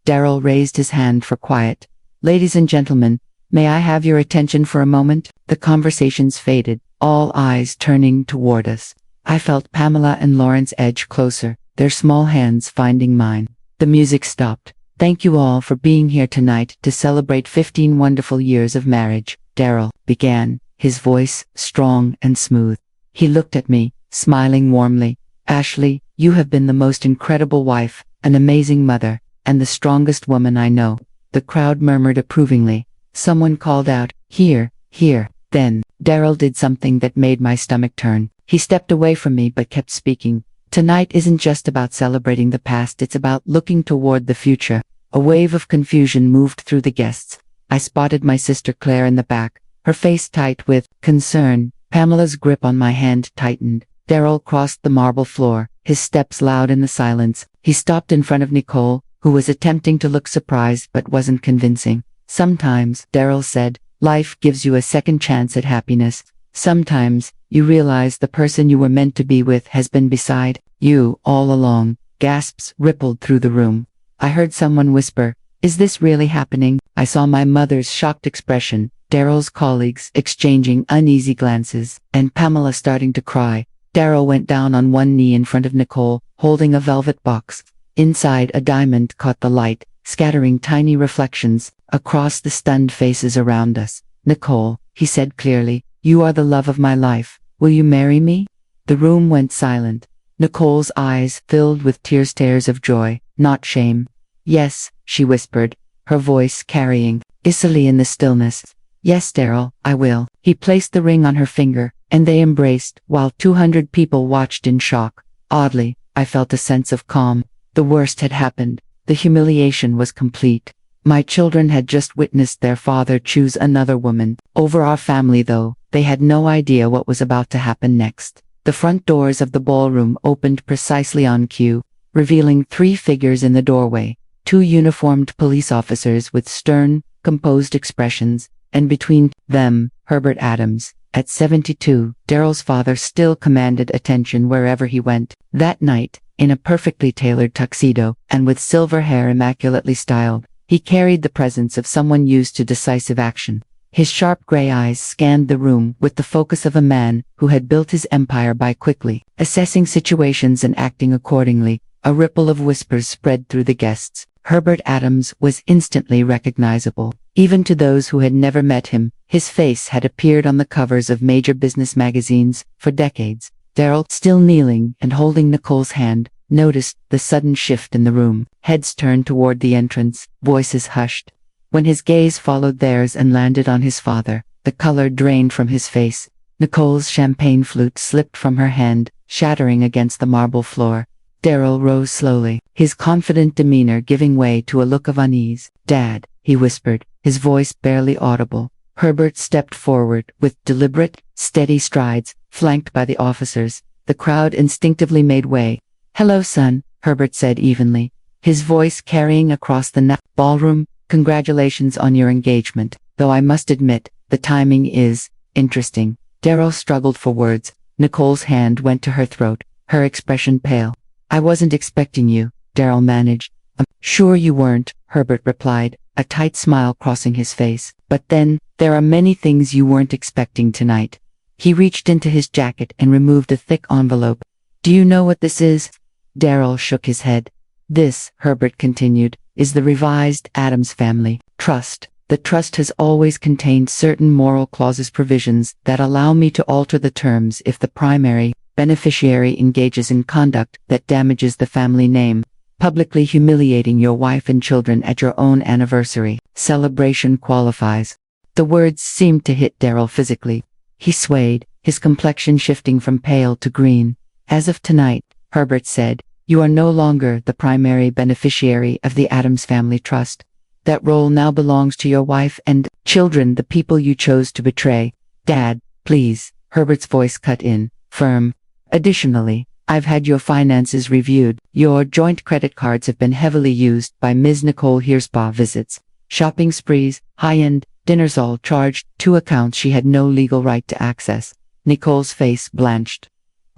Daryl raised his hand for quiet. "Ladies and gentlemen, may I have your attention for a moment?" The conversations faded, all eyes turning toward us. I felt Pamela and Lawrence edge closer, their small hands finding mine. The music stopped. "Thank you all for being here tonight to celebrate 15 wonderful years of marriage," Daryl began, his voice strong and smooth. He looked at me, smiling warmly. "Ashley, you have been the most incredible wife, an amazing mother, and the strongest woman I know." The crowd murmured approvingly. Someone called out, "Here, here." Then, Daryl did something that made my stomach turn. He stepped away from me but kept speaking. "Tonight isn't just about celebrating the past, it's about looking toward the future." A wave of confusion moved through the guests. I spotted my sister Claire in the back, her face tight with concern. Pamela's grip on my hand tightened. Daryl crossed the marble floor, his steps loud in the silence. He stopped in front of Nicole, who was attempting to look surprised but wasn't convincing. "Sometimes," Daryl said, Life gives you a second chance at happiness. Sometimes, you realize the person you were meant to be with has been beside you all along. Gasps rippled through the room. I heard someone whisper, "Is this really happening?" I saw my mother's shocked expression, Daryl's colleagues exchanging uneasy glances, and Pamela starting to cry. Daryl went down on one knee in front of Nicole, holding a velvet box. Inside, a diamond caught the light, scattering tiny reflections across the stunned faces around us. "Nicole," he said clearly, "you are the love of my life. Will you marry me?" The room went silent. Nicole's eyes filled with tears of joy, not shame. "Yes," she whispered, her voice carrying Italy in the stillness. "Yes, Daryl, I will." He placed the ring on her finger, and they embraced, while 200 people watched in shock. Oddly, I felt a sense of calm. The worst had happened. The humiliation was complete. My children had just witnessed their father choose another woman over our family, though. They had no idea what was about to happen next. The front doors of the ballroom opened precisely on cue, revealing 3 figures in the doorway, 2 uniformed police officers with stern, composed expressions, and between them, Herbert Adams. At 72, Daryl's father still commanded attention wherever he went. That night, in a perfectly tailored tuxedo, and with silver hair immaculately styled, he carried the presence of someone used to decisive action. His sharp gray eyes scanned the room with the focus of a man who had built his empire by quickly assessing situations and acting accordingly. A ripple of whispers spread through the guests. Herbert Adams was instantly recognizable. Even to those who had never met him, his face had appeared on the covers of major business magazines for decades. Daryl, still kneeling and holding Nicole's hand, noticed the sudden shift in the room. Heads turned toward the entrance, voices hushed. When his gaze followed theirs and landed on his father, the color drained from his face. Nicole's champagne flute slipped from her hand, shattering against the marble floor. Daryl rose slowly, his confident demeanor giving way to a look of unease. "Dad," he whispered, his voice barely audible. Herbert stepped forward with deliberate, steady strides, flanked by the officers. The crowd instinctively made way. "Hello, son," Herbert said evenly, his voice carrying across the ballroom. "Congratulations on your engagement, though I must admit, the timing is interesting." Daryl struggled for words. Nicole's hand went to her throat, her expression pale. "I wasn't expecting you," Daryl managed. "I'm sure you weren't," Herbert replied, a tight smile crossing his face. "But then, there are many things you weren't expecting tonight." He reached into his jacket and removed a thick envelope. "Do you know what this is?" Daryl shook his head. "This," Herbert continued, "is the revised Adams Family Trust. The trust has always contained certain moral clauses provisions that allow me to alter the terms if the primary beneficiary engages in conduct that damages the family name, publicly humiliating your wife and children at your own anniversary celebration qualifies." The words seemed to hit Daryl physically. He swayed, his complexion shifting from pale to green. "As of tonight," Herbert said, "you are no longer the primary beneficiary of the Adams Family Trust. That role now belongs to your wife and children, the people you chose to betray." "Dad, please," Herbert's voice cut in, firm. "Additionally, I've had your finances reviewed. Your joint credit cards have been heavily used by Ms. Nicole here. Spa visits, shopping sprees, high-end dinners, all charged to accounts she had no legal right to access." Nicole's face blanched.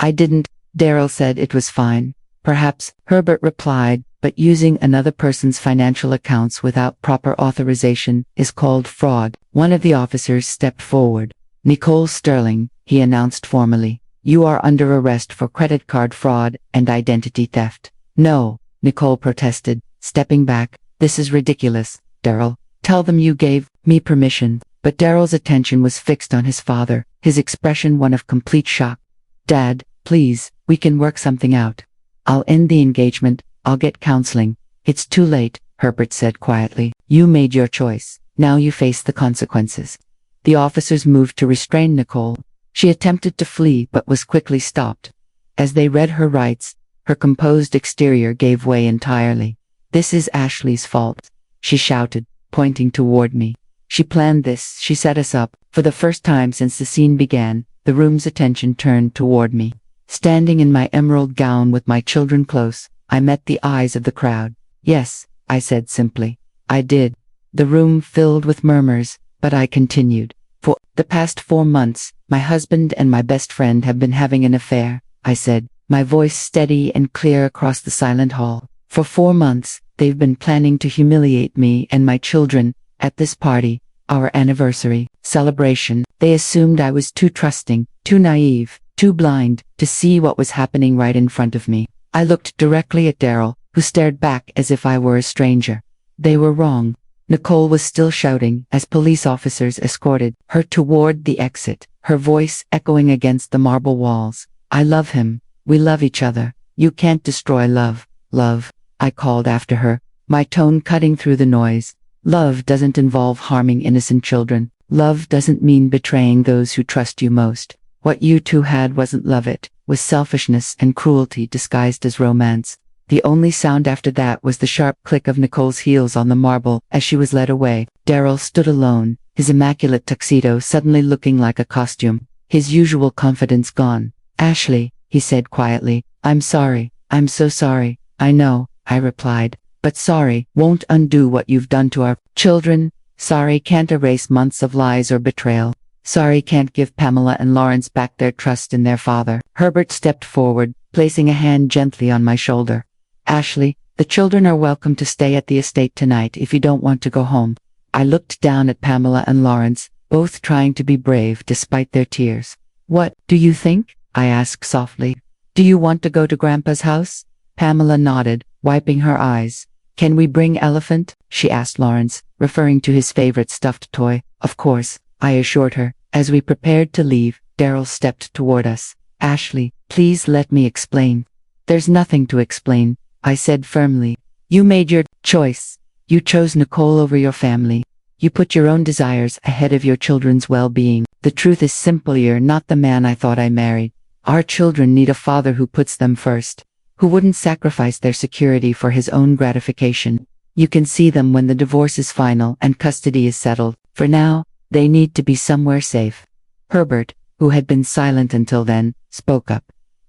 "I didn't," Daryl said. "It was fine." "Perhaps," Herbert replied, "but using another person's financial accounts without proper authorization is called fraud." One of the officers stepped forward. "Nicole Sterling," he announced formally, "you are under arrest for credit card fraud and identity theft." "No," Nicole protested, stepping back. "This is ridiculous, Daryl. Tell them you gave me permission." But Daryl's attention was fixed on his father, his expression one of complete shock. "Dad, please, we can work something out. I'll end the engagement, I'll get counseling." "It's too late," Herbert said quietly. "You made your choice. Now you face the consequences." The officers moved to restrain Nicole. She attempted to flee but was quickly stopped. As they read her rights, her composed exterior gave way entirely. "This is Ashley's fault," she shouted, pointing toward me. "She planned this, she set us up." For the first time since the scene began, the room's attention turned toward me. Standing in my emerald gown with my children close, I met the eyes of the crowd. "Yes," I said simply. "I did." The room filled with murmurs, but I continued. For the past 4 months, my husband and my best friend have been having an affair, I said, my voice steady and clear across the silent hall. For 4 months, they've been planning to humiliate me and my children at this party, our anniversary celebration. They assumed I was too trusting, too naive, too blind to see what was happening right in front of me. I looked directly at Daryl, who stared back as if I were a stranger. They were wrong. Nicole was still shouting as police officers escorted her toward the exit, her voice echoing against the marble walls. I love him. We love each other. You can't destroy love. Love, I called after her, my tone cutting through the noise. Love doesn't involve harming innocent children. Love doesn't mean betraying those who trust you most. What you two had wasn't love, it was selfishness and cruelty disguised as romance. The only sound after that was the sharp click of Nicole's heels on the marble as she was led away. Daryl stood alone, his immaculate tuxedo suddenly looking like a costume, his usual confidence gone. Ashley, he said quietly, I'm sorry. I'm so sorry. I know, I replied, but sorry won't undo what you've done to our children. Sorry can't erase months of lies or betrayal. Sorry can't give Pamela and Lawrence back their trust in their father. Herbert stepped forward, placing a hand gently on my shoulder. Ashley, the children are welcome to stay at the estate tonight if you don't want to go home. I looked down at Pamela and Lawrence, both trying to be brave despite their tears. What do you think? I asked softly. Do you want to go to Grandpa's house? Pamela nodded, wiping her eyes. Can we bring Elephant? She asked Lawrence, referring to his favorite stuffed toy. Of course, I assured her. As we prepared to leave, Daryl stepped toward us. Ashley, please let me explain. There's nothing to explain, I said firmly. You made your choice. You chose Nicole over your family. You put your own desires ahead of your children's well-being. The truth is simple, you're not the man I thought I married. Our children need a father who puts them first, who wouldn't sacrifice their security for his own gratification. You can see them when the divorce is final and custody is settled. For now, they need to be somewhere safe. Herbert, who had been silent until then, spoke up.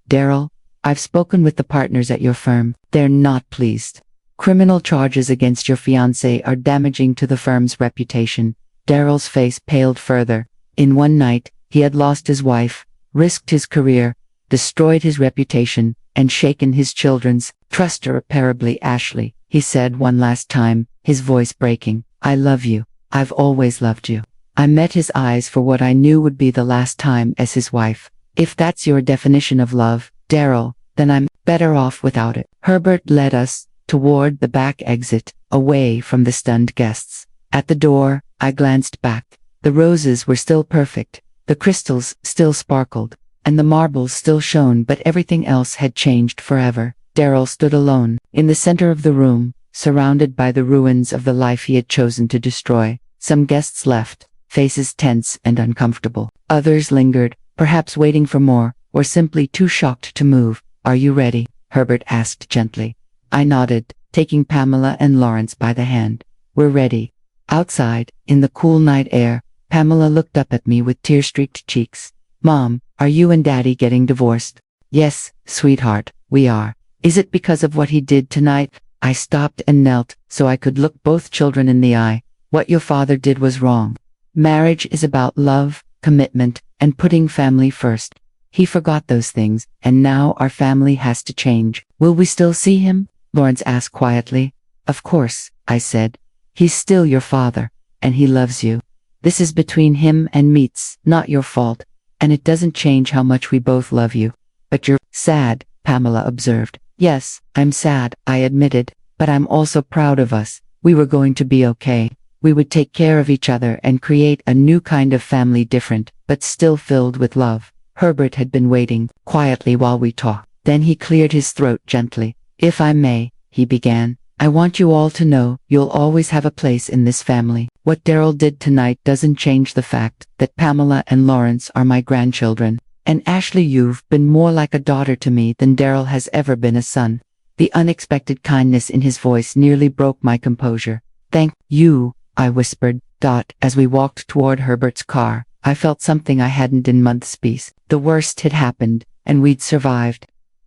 Daryl, I've spoken with the partners at your firm. They're not pleased. Criminal charges against your fiancé are damaging to the firm's reputation. Daryl's face paled further. In one night, he had lost his wife, risked his career, destroyed his reputation, and shaken his children's trust irreparably. Ashley, he said one last time, his voice breaking. I love you. I've always loved you. I met his eyes for what I knew would be the last time as his wife. If that's your definition of love, Daryl, then I'm better off without it. Herbert led us toward the back exit, away from the stunned guests. At the door, I glanced back. The roses were still perfect, the crystals still sparkled, and the marbles still shone, but everything else had changed forever. Daryl stood alone, in the center of the room, surrounded by the ruins of the life he had chosen to destroy. Some guests left, faces tense and uncomfortable. Others lingered, perhaps waiting for more, or simply too shocked to move. Are you ready? Herbert asked gently. I nodded, taking Pamela and Lawrence by the hand. We're ready. Outside, in the cool night air, Pamela looked up at me with tear-streaked cheeks. Mom, are you and Daddy getting divorced? Yes, sweetheart, we are. Is it because of what he did tonight? I stopped and knelt, so I could look both children in the eye. What your father did was wrong. Marriage is about love, commitment, and putting family first. He forgot those things, and now our family has to change. Will we still see him? Lawrence asked quietly. Of course, I said. He's still your father, and he loves you. This is between him and me, it's not your fault, and it doesn't change how much we both love you. But you're sad, Pamela observed. Yes, I'm sad, I admitted, but I'm also proud of us. We were going to be okay. We would take care of each other and create a new kind of family, different, but still filled with love. Herbert had been waiting quietly while we talked. Then he cleared his throat gently. If I may, he began, I want you all to know you'll always have a place in this family. What Daryl did tonight doesn't change the fact that Pamela and Lawrence are my grandchildren. And Ashley, you've been more like a daughter to me than Daryl has ever been a son. The unexpected kindness in his voice nearly broke my composure. Thank you, I whispered. As we walked toward Herbert's car, I felt something I hadn't in months. Peace. The worst had happened, and we'd survived.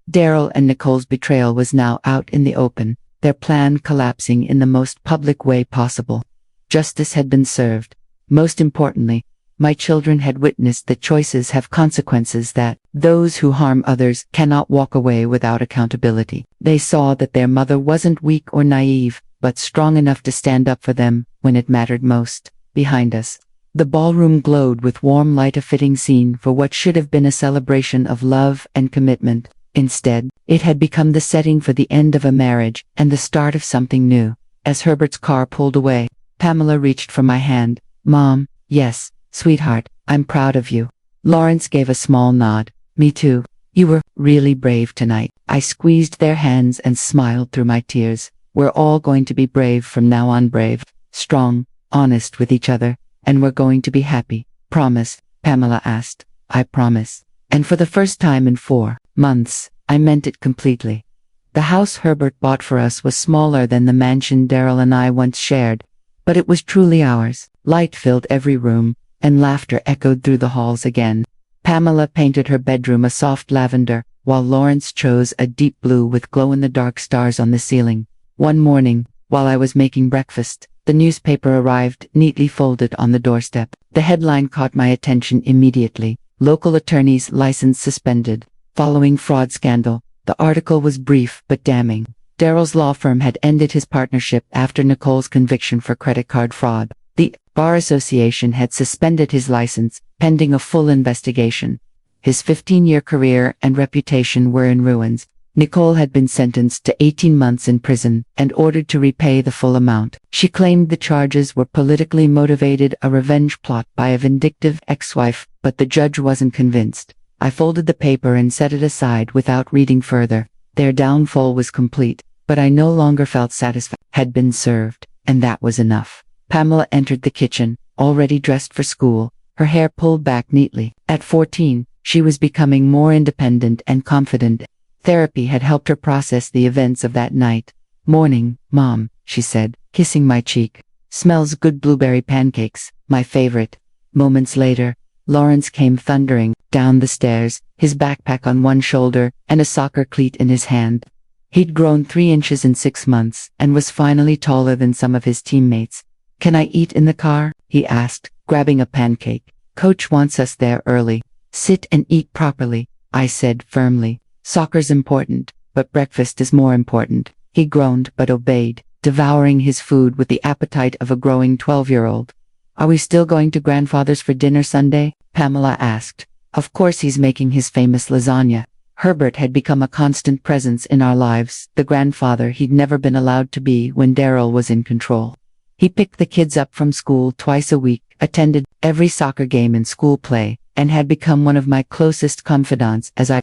Daryl and Nicole's betrayal was now out in the open, their plan collapsing in the most public way possible. Justice had been served. Most importantly, my children had witnessed that choices have consequences, that those who harm others cannot walk away without accountability. They saw that their mother wasn't weak or naive, but strong enough to stand up for them when it mattered most. Behind us, the ballroom glowed with warm light, a fitting scene for what should have been a celebration of love and commitment. Instead, it had become the setting for the end of a marriage and the start of something new. As Herbert's car pulled away, Pamela reached for my hand. "Mom, yes, sweetheart, I'm proud of you." Lawrence gave a small nod. "Me too. You were really brave tonight." I squeezed their hands and smiled through my tears. "We're all going to be brave from now on, brave, strong, honest with each other, and we're going to be happy. Promise?" Pamela asked. "I promise." And for the first time in 4 months, I meant it completely. The house Herbert bought for us was smaller than the mansion Daryl and I once shared, but it was truly ours. Light filled every room, and laughter echoed through the halls again. Pamela painted her bedroom a soft lavender, while Lawrence chose a deep blue with glow-in-the-dark stars on the ceiling. One morning, while I was making breakfast, the newspaper arrived, neatly folded on the doorstep. The headline caught my attention immediately: "Local attorney's license suspended, following fraud scandal." The article was brief but damning. Daryl's law firm had ended his partnership after Nicole's conviction for credit card fraud. The Bar Association had suspended his license, pending a full investigation. His 15-year career and reputation were in ruins. Nicole had been sentenced to 18 months in prison and ordered to repay the full amount. She claimed the charges were politically motivated, a revenge plot by a vindictive ex-wife, but the judge wasn't convinced. I folded the paper and set it aside without reading further. Their downfall was complete, but I no longer felt satisfied. Had been served, and that was enough. Pamela entered the kitchen, already dressed for school, her hair pulled back neatly. At 14, she was becoming more independent and confident. Therapy had helped her process the events of that night. "Morning, Mom," she said, kissing my cheek. "Smells good, blueberry pancakes, my favorite." Moments later, Lawrence came thundering down the stairs, his backpack on one shoulder and a soccer cleat in his hand. He'd grown 3 inches in 6 months and was finally taller than some of his teammates. "Can I eat in the car?" he asked, grabbing a pancake. "Coach wants us there early." "Sit and eat properly," I said firmly. "Soccer's important, but breakfast is more important." He groaned but obeyed, devouring his food with the appetite of a growing 12-year-old. "Are we still going to grandfather's for dinner Sunday?" Pamela asked. "Of course, he's making his famous lasagna." Herbert had become a constant presence in our lives, the grandfather he'd never been allowed to be when Daryl was in control. He picked the kids up from school twice a week, attended every soccer game and school play, and had become one of my closest confidants as I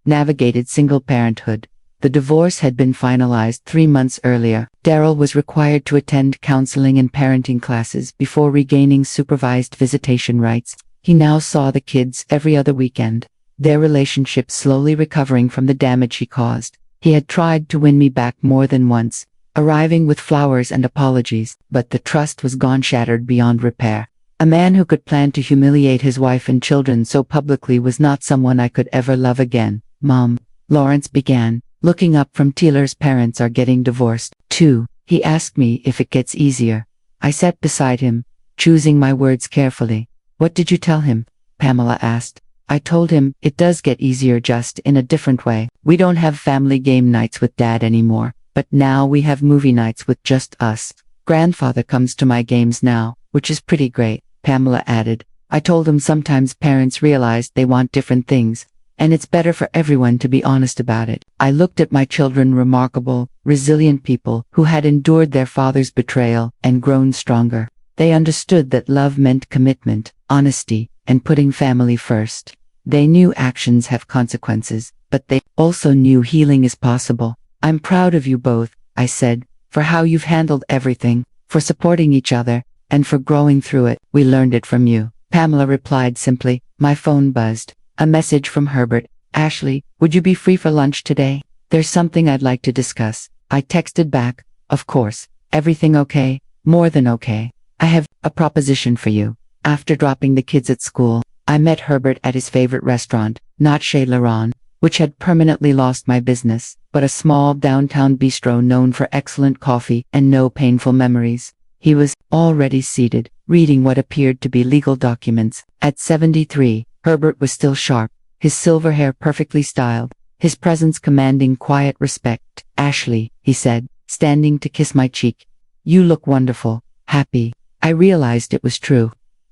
navigated single parenthood. The divorce had been finalized 3 months earlier. Daryl was required to attend counseling and parenting classes before regaining supervised visitation rights. He now saw the kids every other weekend, their relationship slowly recovering from the damage he caused. He had tried to win me back more than once, arriving with flowers and apologies, but the trust was gone, shattered beyond repair. A man who could plan to humiliate his wife and children so publicly was not someone I could ever love again. "Mom," Lawrence began, looking up from Taylor's parents are getting divorced, too. He asked me if it gets easier. I sat beside him, choosing my words carefully. "What did you tell him?" Pamela asked. I told him it does get easier, just in a different way. We don't have family game nights with Dad anymore, but now we have movie nights with just us. Grandfather comes to my games now, which is pretty great, Pamela added. I told him sometimes parents realize they want different things, and it's better for everyone to be honest about it. I looked at my children, remarkable, resilient people who had endured their father's betrayal and grown stronger. They understood that love meant commitment, honesty, and putting family first. They knew actions have consequences, but they also knew healing is possible. I'm proud of you both, I said, for how you've handled everything, for supporting each other, and for growing through it. We learned it from you. Pamela replied simply. My phone buzzed. A message from Herbert. Ashley, would you be free for lunch today? There's something I'd like to discuss. I texted back. Of course. Everything okay? More than okay. I have a proposition for you. After dropping the kids at school, I met Herbert at his favorite restaurant, not Chez Laurent, which had permanently lost my business, but a small downtown bistro known for excellent coffee and no painful memories. He was already seated, reading what appeared to be legal documents. At 73, Herbert was still sharp, his silver hair perfectly styled, his presence commanding quiet respect. "Ashley," he said, standing to kiss my cheek. "You look wonderful, happy." I realized it was true.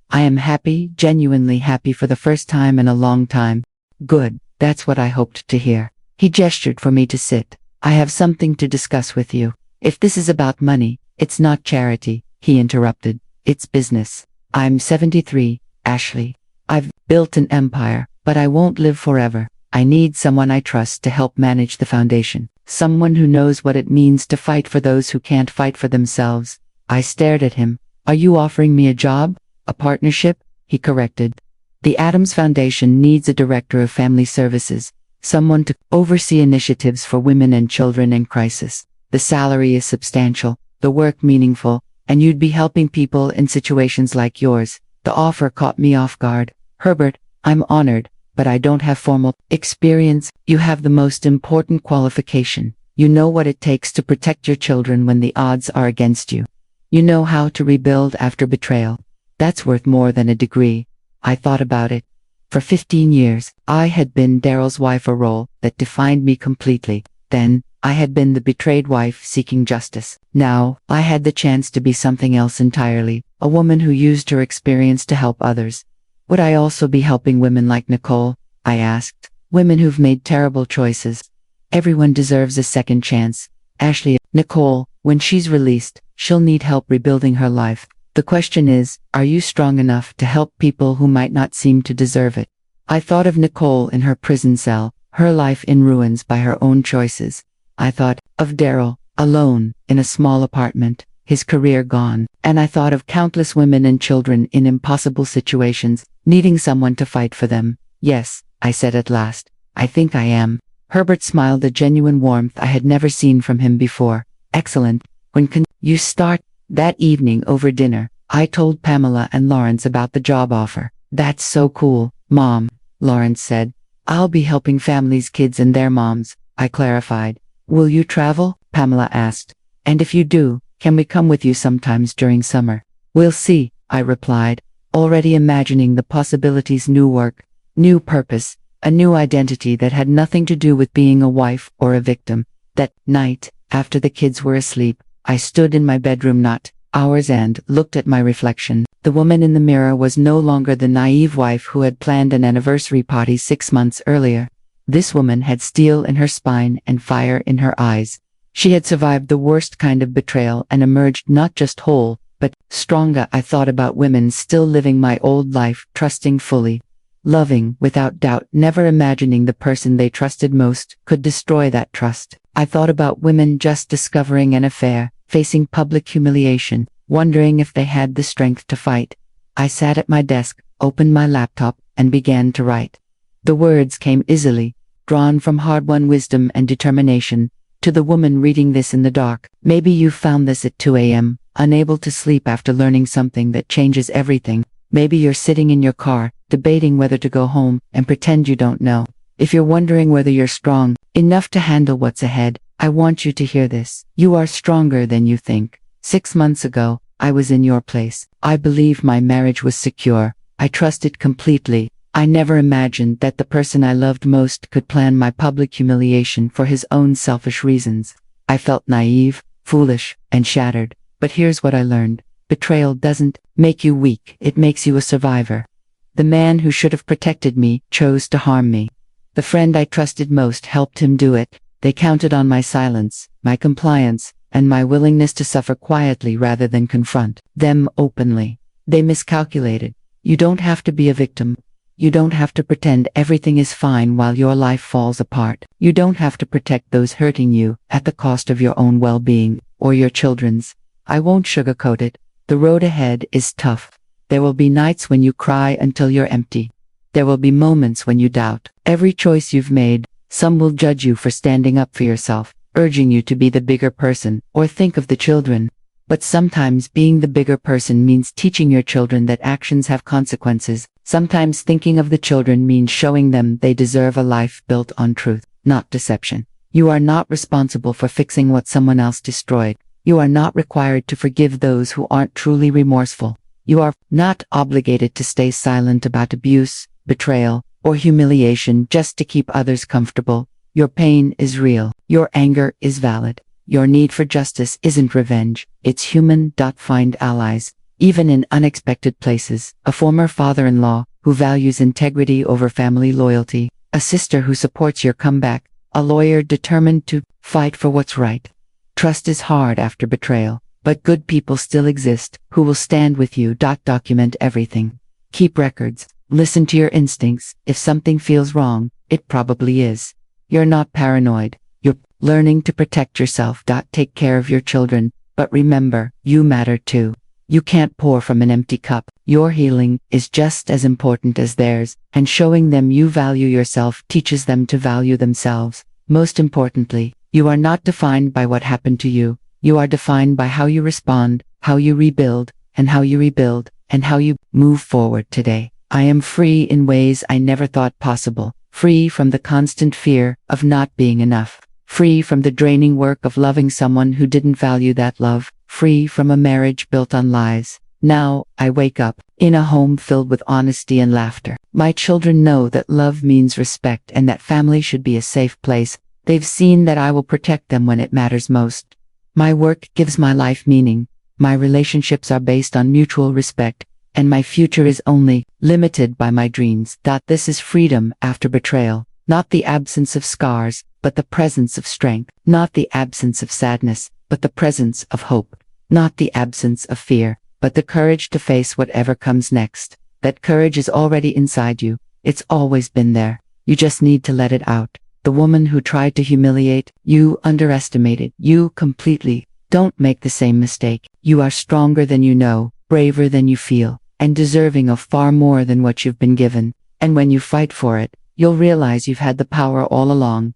I am happy, genuinely happy for the first time in a long time. "Good, that's what I hoped to hear." He gestured for me to sit. "I have something to discuss with you." "If this is about money, it's not charity," he interrupted. "It's business." "I'm 73, Ashley. I've built an empire, but I won't live forever. I need someone I trust to help manage the foundation. Someone who knows what it means to fight for those who can't fight for themselves." I stared at him. "Are you offering me a job? A partnership?" he corrected. "The Adams Foundation needs a director of family services, someone to oversee initiatives for women and children in crisis. The salary is substantial, the work meaningful, and you'd be helping people in situations like yours." The offer caught me off guard. "Herbert, I'm honored, but I don't have formal experience." "You have the most important qualification. You know what it takes to protect your children when the odds are against you. You know how to rebuild after betrayal. That's worth more than a degree." I thought about it. For 15 years, I had been Daryl's wife, a role that defined me completely. Then, I had been the betrayed wife seeking justice. Now, I had the chance to be something else entirely, a woman who used her experience to help others. Would I also be helping women like Nicole? I asked. Women who've made terrible choices. Everyone deserves a second chance. Ashley, Nicole, when she's released, she'll need help rebuilding her life. The question is, are you strong enough to help people who might not seem to deserve it? I thought of Nicole in her prison cell, her life in ruins by her own choices. I thought of Daryl, alone, in a small apartment, his career gone. And I thought of countless women and children in impossible situations, needing someone to fight for them. "Yes," I said at last, "I think I am." Herbert smiled, a genuine warmth I had never seen from him before. "Excellent. When can you start?" That evening over dinner, I told Pamela and Lawrence about the job offer. "That's so cool, Mom," Lawrence said. "I'll be helping families' kids and their moms," I clarified. "Will you travel?" Pamela asked. "And if you do, can we come with you sometimes during summer?" "We'll see," I replied, already imagining the possibilities. New work, new purpose, a new identity that had nothing to do with being a wife or a victim. That night, after the kids were asleep, I stood in my bedroom not hours and looked at my reflection. The woman in the mirror was no longer the naive wife who had planned an anniversary party 6 months earlier. This woman had steel in her spine and fire in her eyes. She had survived the worst kind of betrayal and emerged not just whole, but stronger. I thought about women still living my old life, trusting fully, loving without doubt, never imagining the person they trusted most could destroy that trust. I thought about women just discovering an affair, facing public humiliation, wondering if they had the strength to fight. I sat at my desk, opened my laptop, and began to write. The words came easily, drawn from hard-won wisdom and determination. To the woman reading this in the dark, maybe you found this at 2 a.m., unable to sleep after learning something that changes everything. Maybe you're sitting in your car, debating whether to go home and pretend you don't know. If you're wondering whether you're strong enough to handle what's ahead, I want you to hear this. You are stronger than you think. 6 months ago, I was in your place. I believed my marriage was secure. I trusted completely. I never imagined that the person I loved most could plan my public humiliation for his own selfish reasons. I felt naive, foolish, and shattered. But here's what I learned. Betrayal doesn't make you weak, it makes you a survivor. The man who should have protected me chose to harm me. The friend I trusted most helped him do it. They counted on my silence, my compliance, and my willingness to suffer quietly rather than confront them openly. They miscalculated. You don't have to be a victim. You don't have to pretend everything is fine while your life falls apart. You don't have to protect those hurting you at the cost of your own well-being or your children's. I won't sugarcoat it. The road ahead is tough. There will be nights when you cry until you're empty. There will be moments when you doubt every choice you've made. Some will judge you for standing up for yourself, urging you to be the bigger person or think of the children. But sometimes being the bigger person means teaching your children that actions have consequences. Sometimes thinking of the children means showing them they deserve a life built on truth, not deception. You are not responsible for fixing what someone else destroyed. You are not required to forgive those who aren't truly remorseful. You are not obligated to stay silent about abuse, betrayal, or humiliation just to keep others comfortable. Your pain is real. Your anger is valid. Your need for justice isn't revenge. It's human. Find allies, even in unexpected places. A former father-in-law who values integrity over family loyalty. A sister who supports your comeback. A lawyer determined to fight for what's right. Trust is hard after betrayal, but good people still exist who will stand with you. Document everything. Keep records. Listen to your instincts. If something feels wrong, it probably is. You're not paranoid. You're learning to protect yourself. Take care of your children, but remember, you matter too. You can't pour from an empty cup. Your healing is just as important as theirs, and showing them you value yourself teaches them to value themselves. Most importantly, you are not defined by what happened to you. You are defined by how you respond, how you rebuild, and how you move forward today. I am free in ways I never thought possible. Free from the constant fear of not being enough. Free from the draining work of loving someone who didn't value that love. Free from a marriage built on lies. Now, I wake up in a home filled with honesty and laughter. My children know that love means respect and that family should be a safe place. They've seen that I will protect them when it matters most. My work gives my life meaning. My relationships are based on mutual respect, and my future is only limited by my dreams. This is freedom after betrayal. Not the absence of scars, but the presence of strength. Not the absence of sadness, but the presence of hope. Not the absence of fear, but the courage to face whatever comes next. That courage is already inside you. It's always been there. You just need to let it out. The woman who tried to humiliate you underestimated you completely. Don't make the same mistake. You are stronger than you know, braver than you feel, and deserving of far more than what you've been given. And when you fight for it, you'll realize you've had the power all along.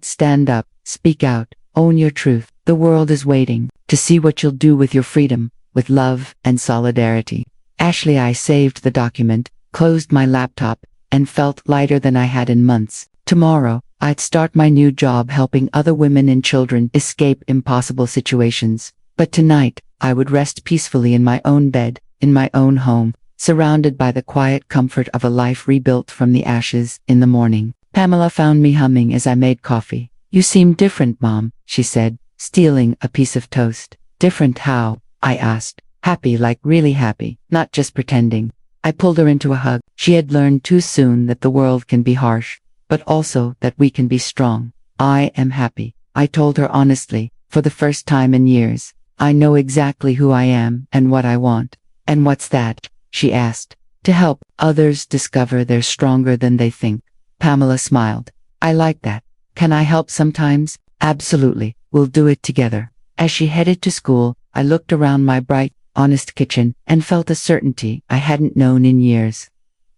Stand up, speak out, own your truth. The world is waiting to see what you'll do with your freedom, with love and solidarity. Ashley, I saved the document, closed my laptop, and felt lighter than I had in months. Tomorrow, I'd start my new job helping other women and children escape impossible situations. But tonight, I would rest peacefully in my own bed, in my own home, surrounded by the quiet comfort of a life rebuilt from the ashes. In the morning, Pamela found me humming as I made coffee. "You seem different, Mom," she said, stealing a piece of toast. "Different how?" I asked. "Happy, like really happy, not just pretending." I pulled her into a hug. She had learned too soon that the world can be harsh, but also that we can be strong. "I am happy," I told her honestly, for the first time in years. "I know exactly who I am and what I want." "And what's that?" she asked. "To help others discover they're stronger than they think." Pamela smiled. "I like that. Can I help sometimes?" "Absolutely. We'll do it together." As she headed to school, I looked around my bright, honest kitchen and felt a certainty I hadn't known in years.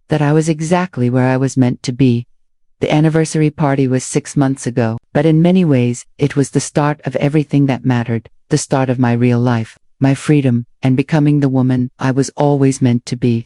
That I was exactly where I was meant to be. The anniversary party was 6 months ago, but in many ways, it was the start of everything that mattered, the start of my real life, my freedom, and becoming the woman I was always meant to be.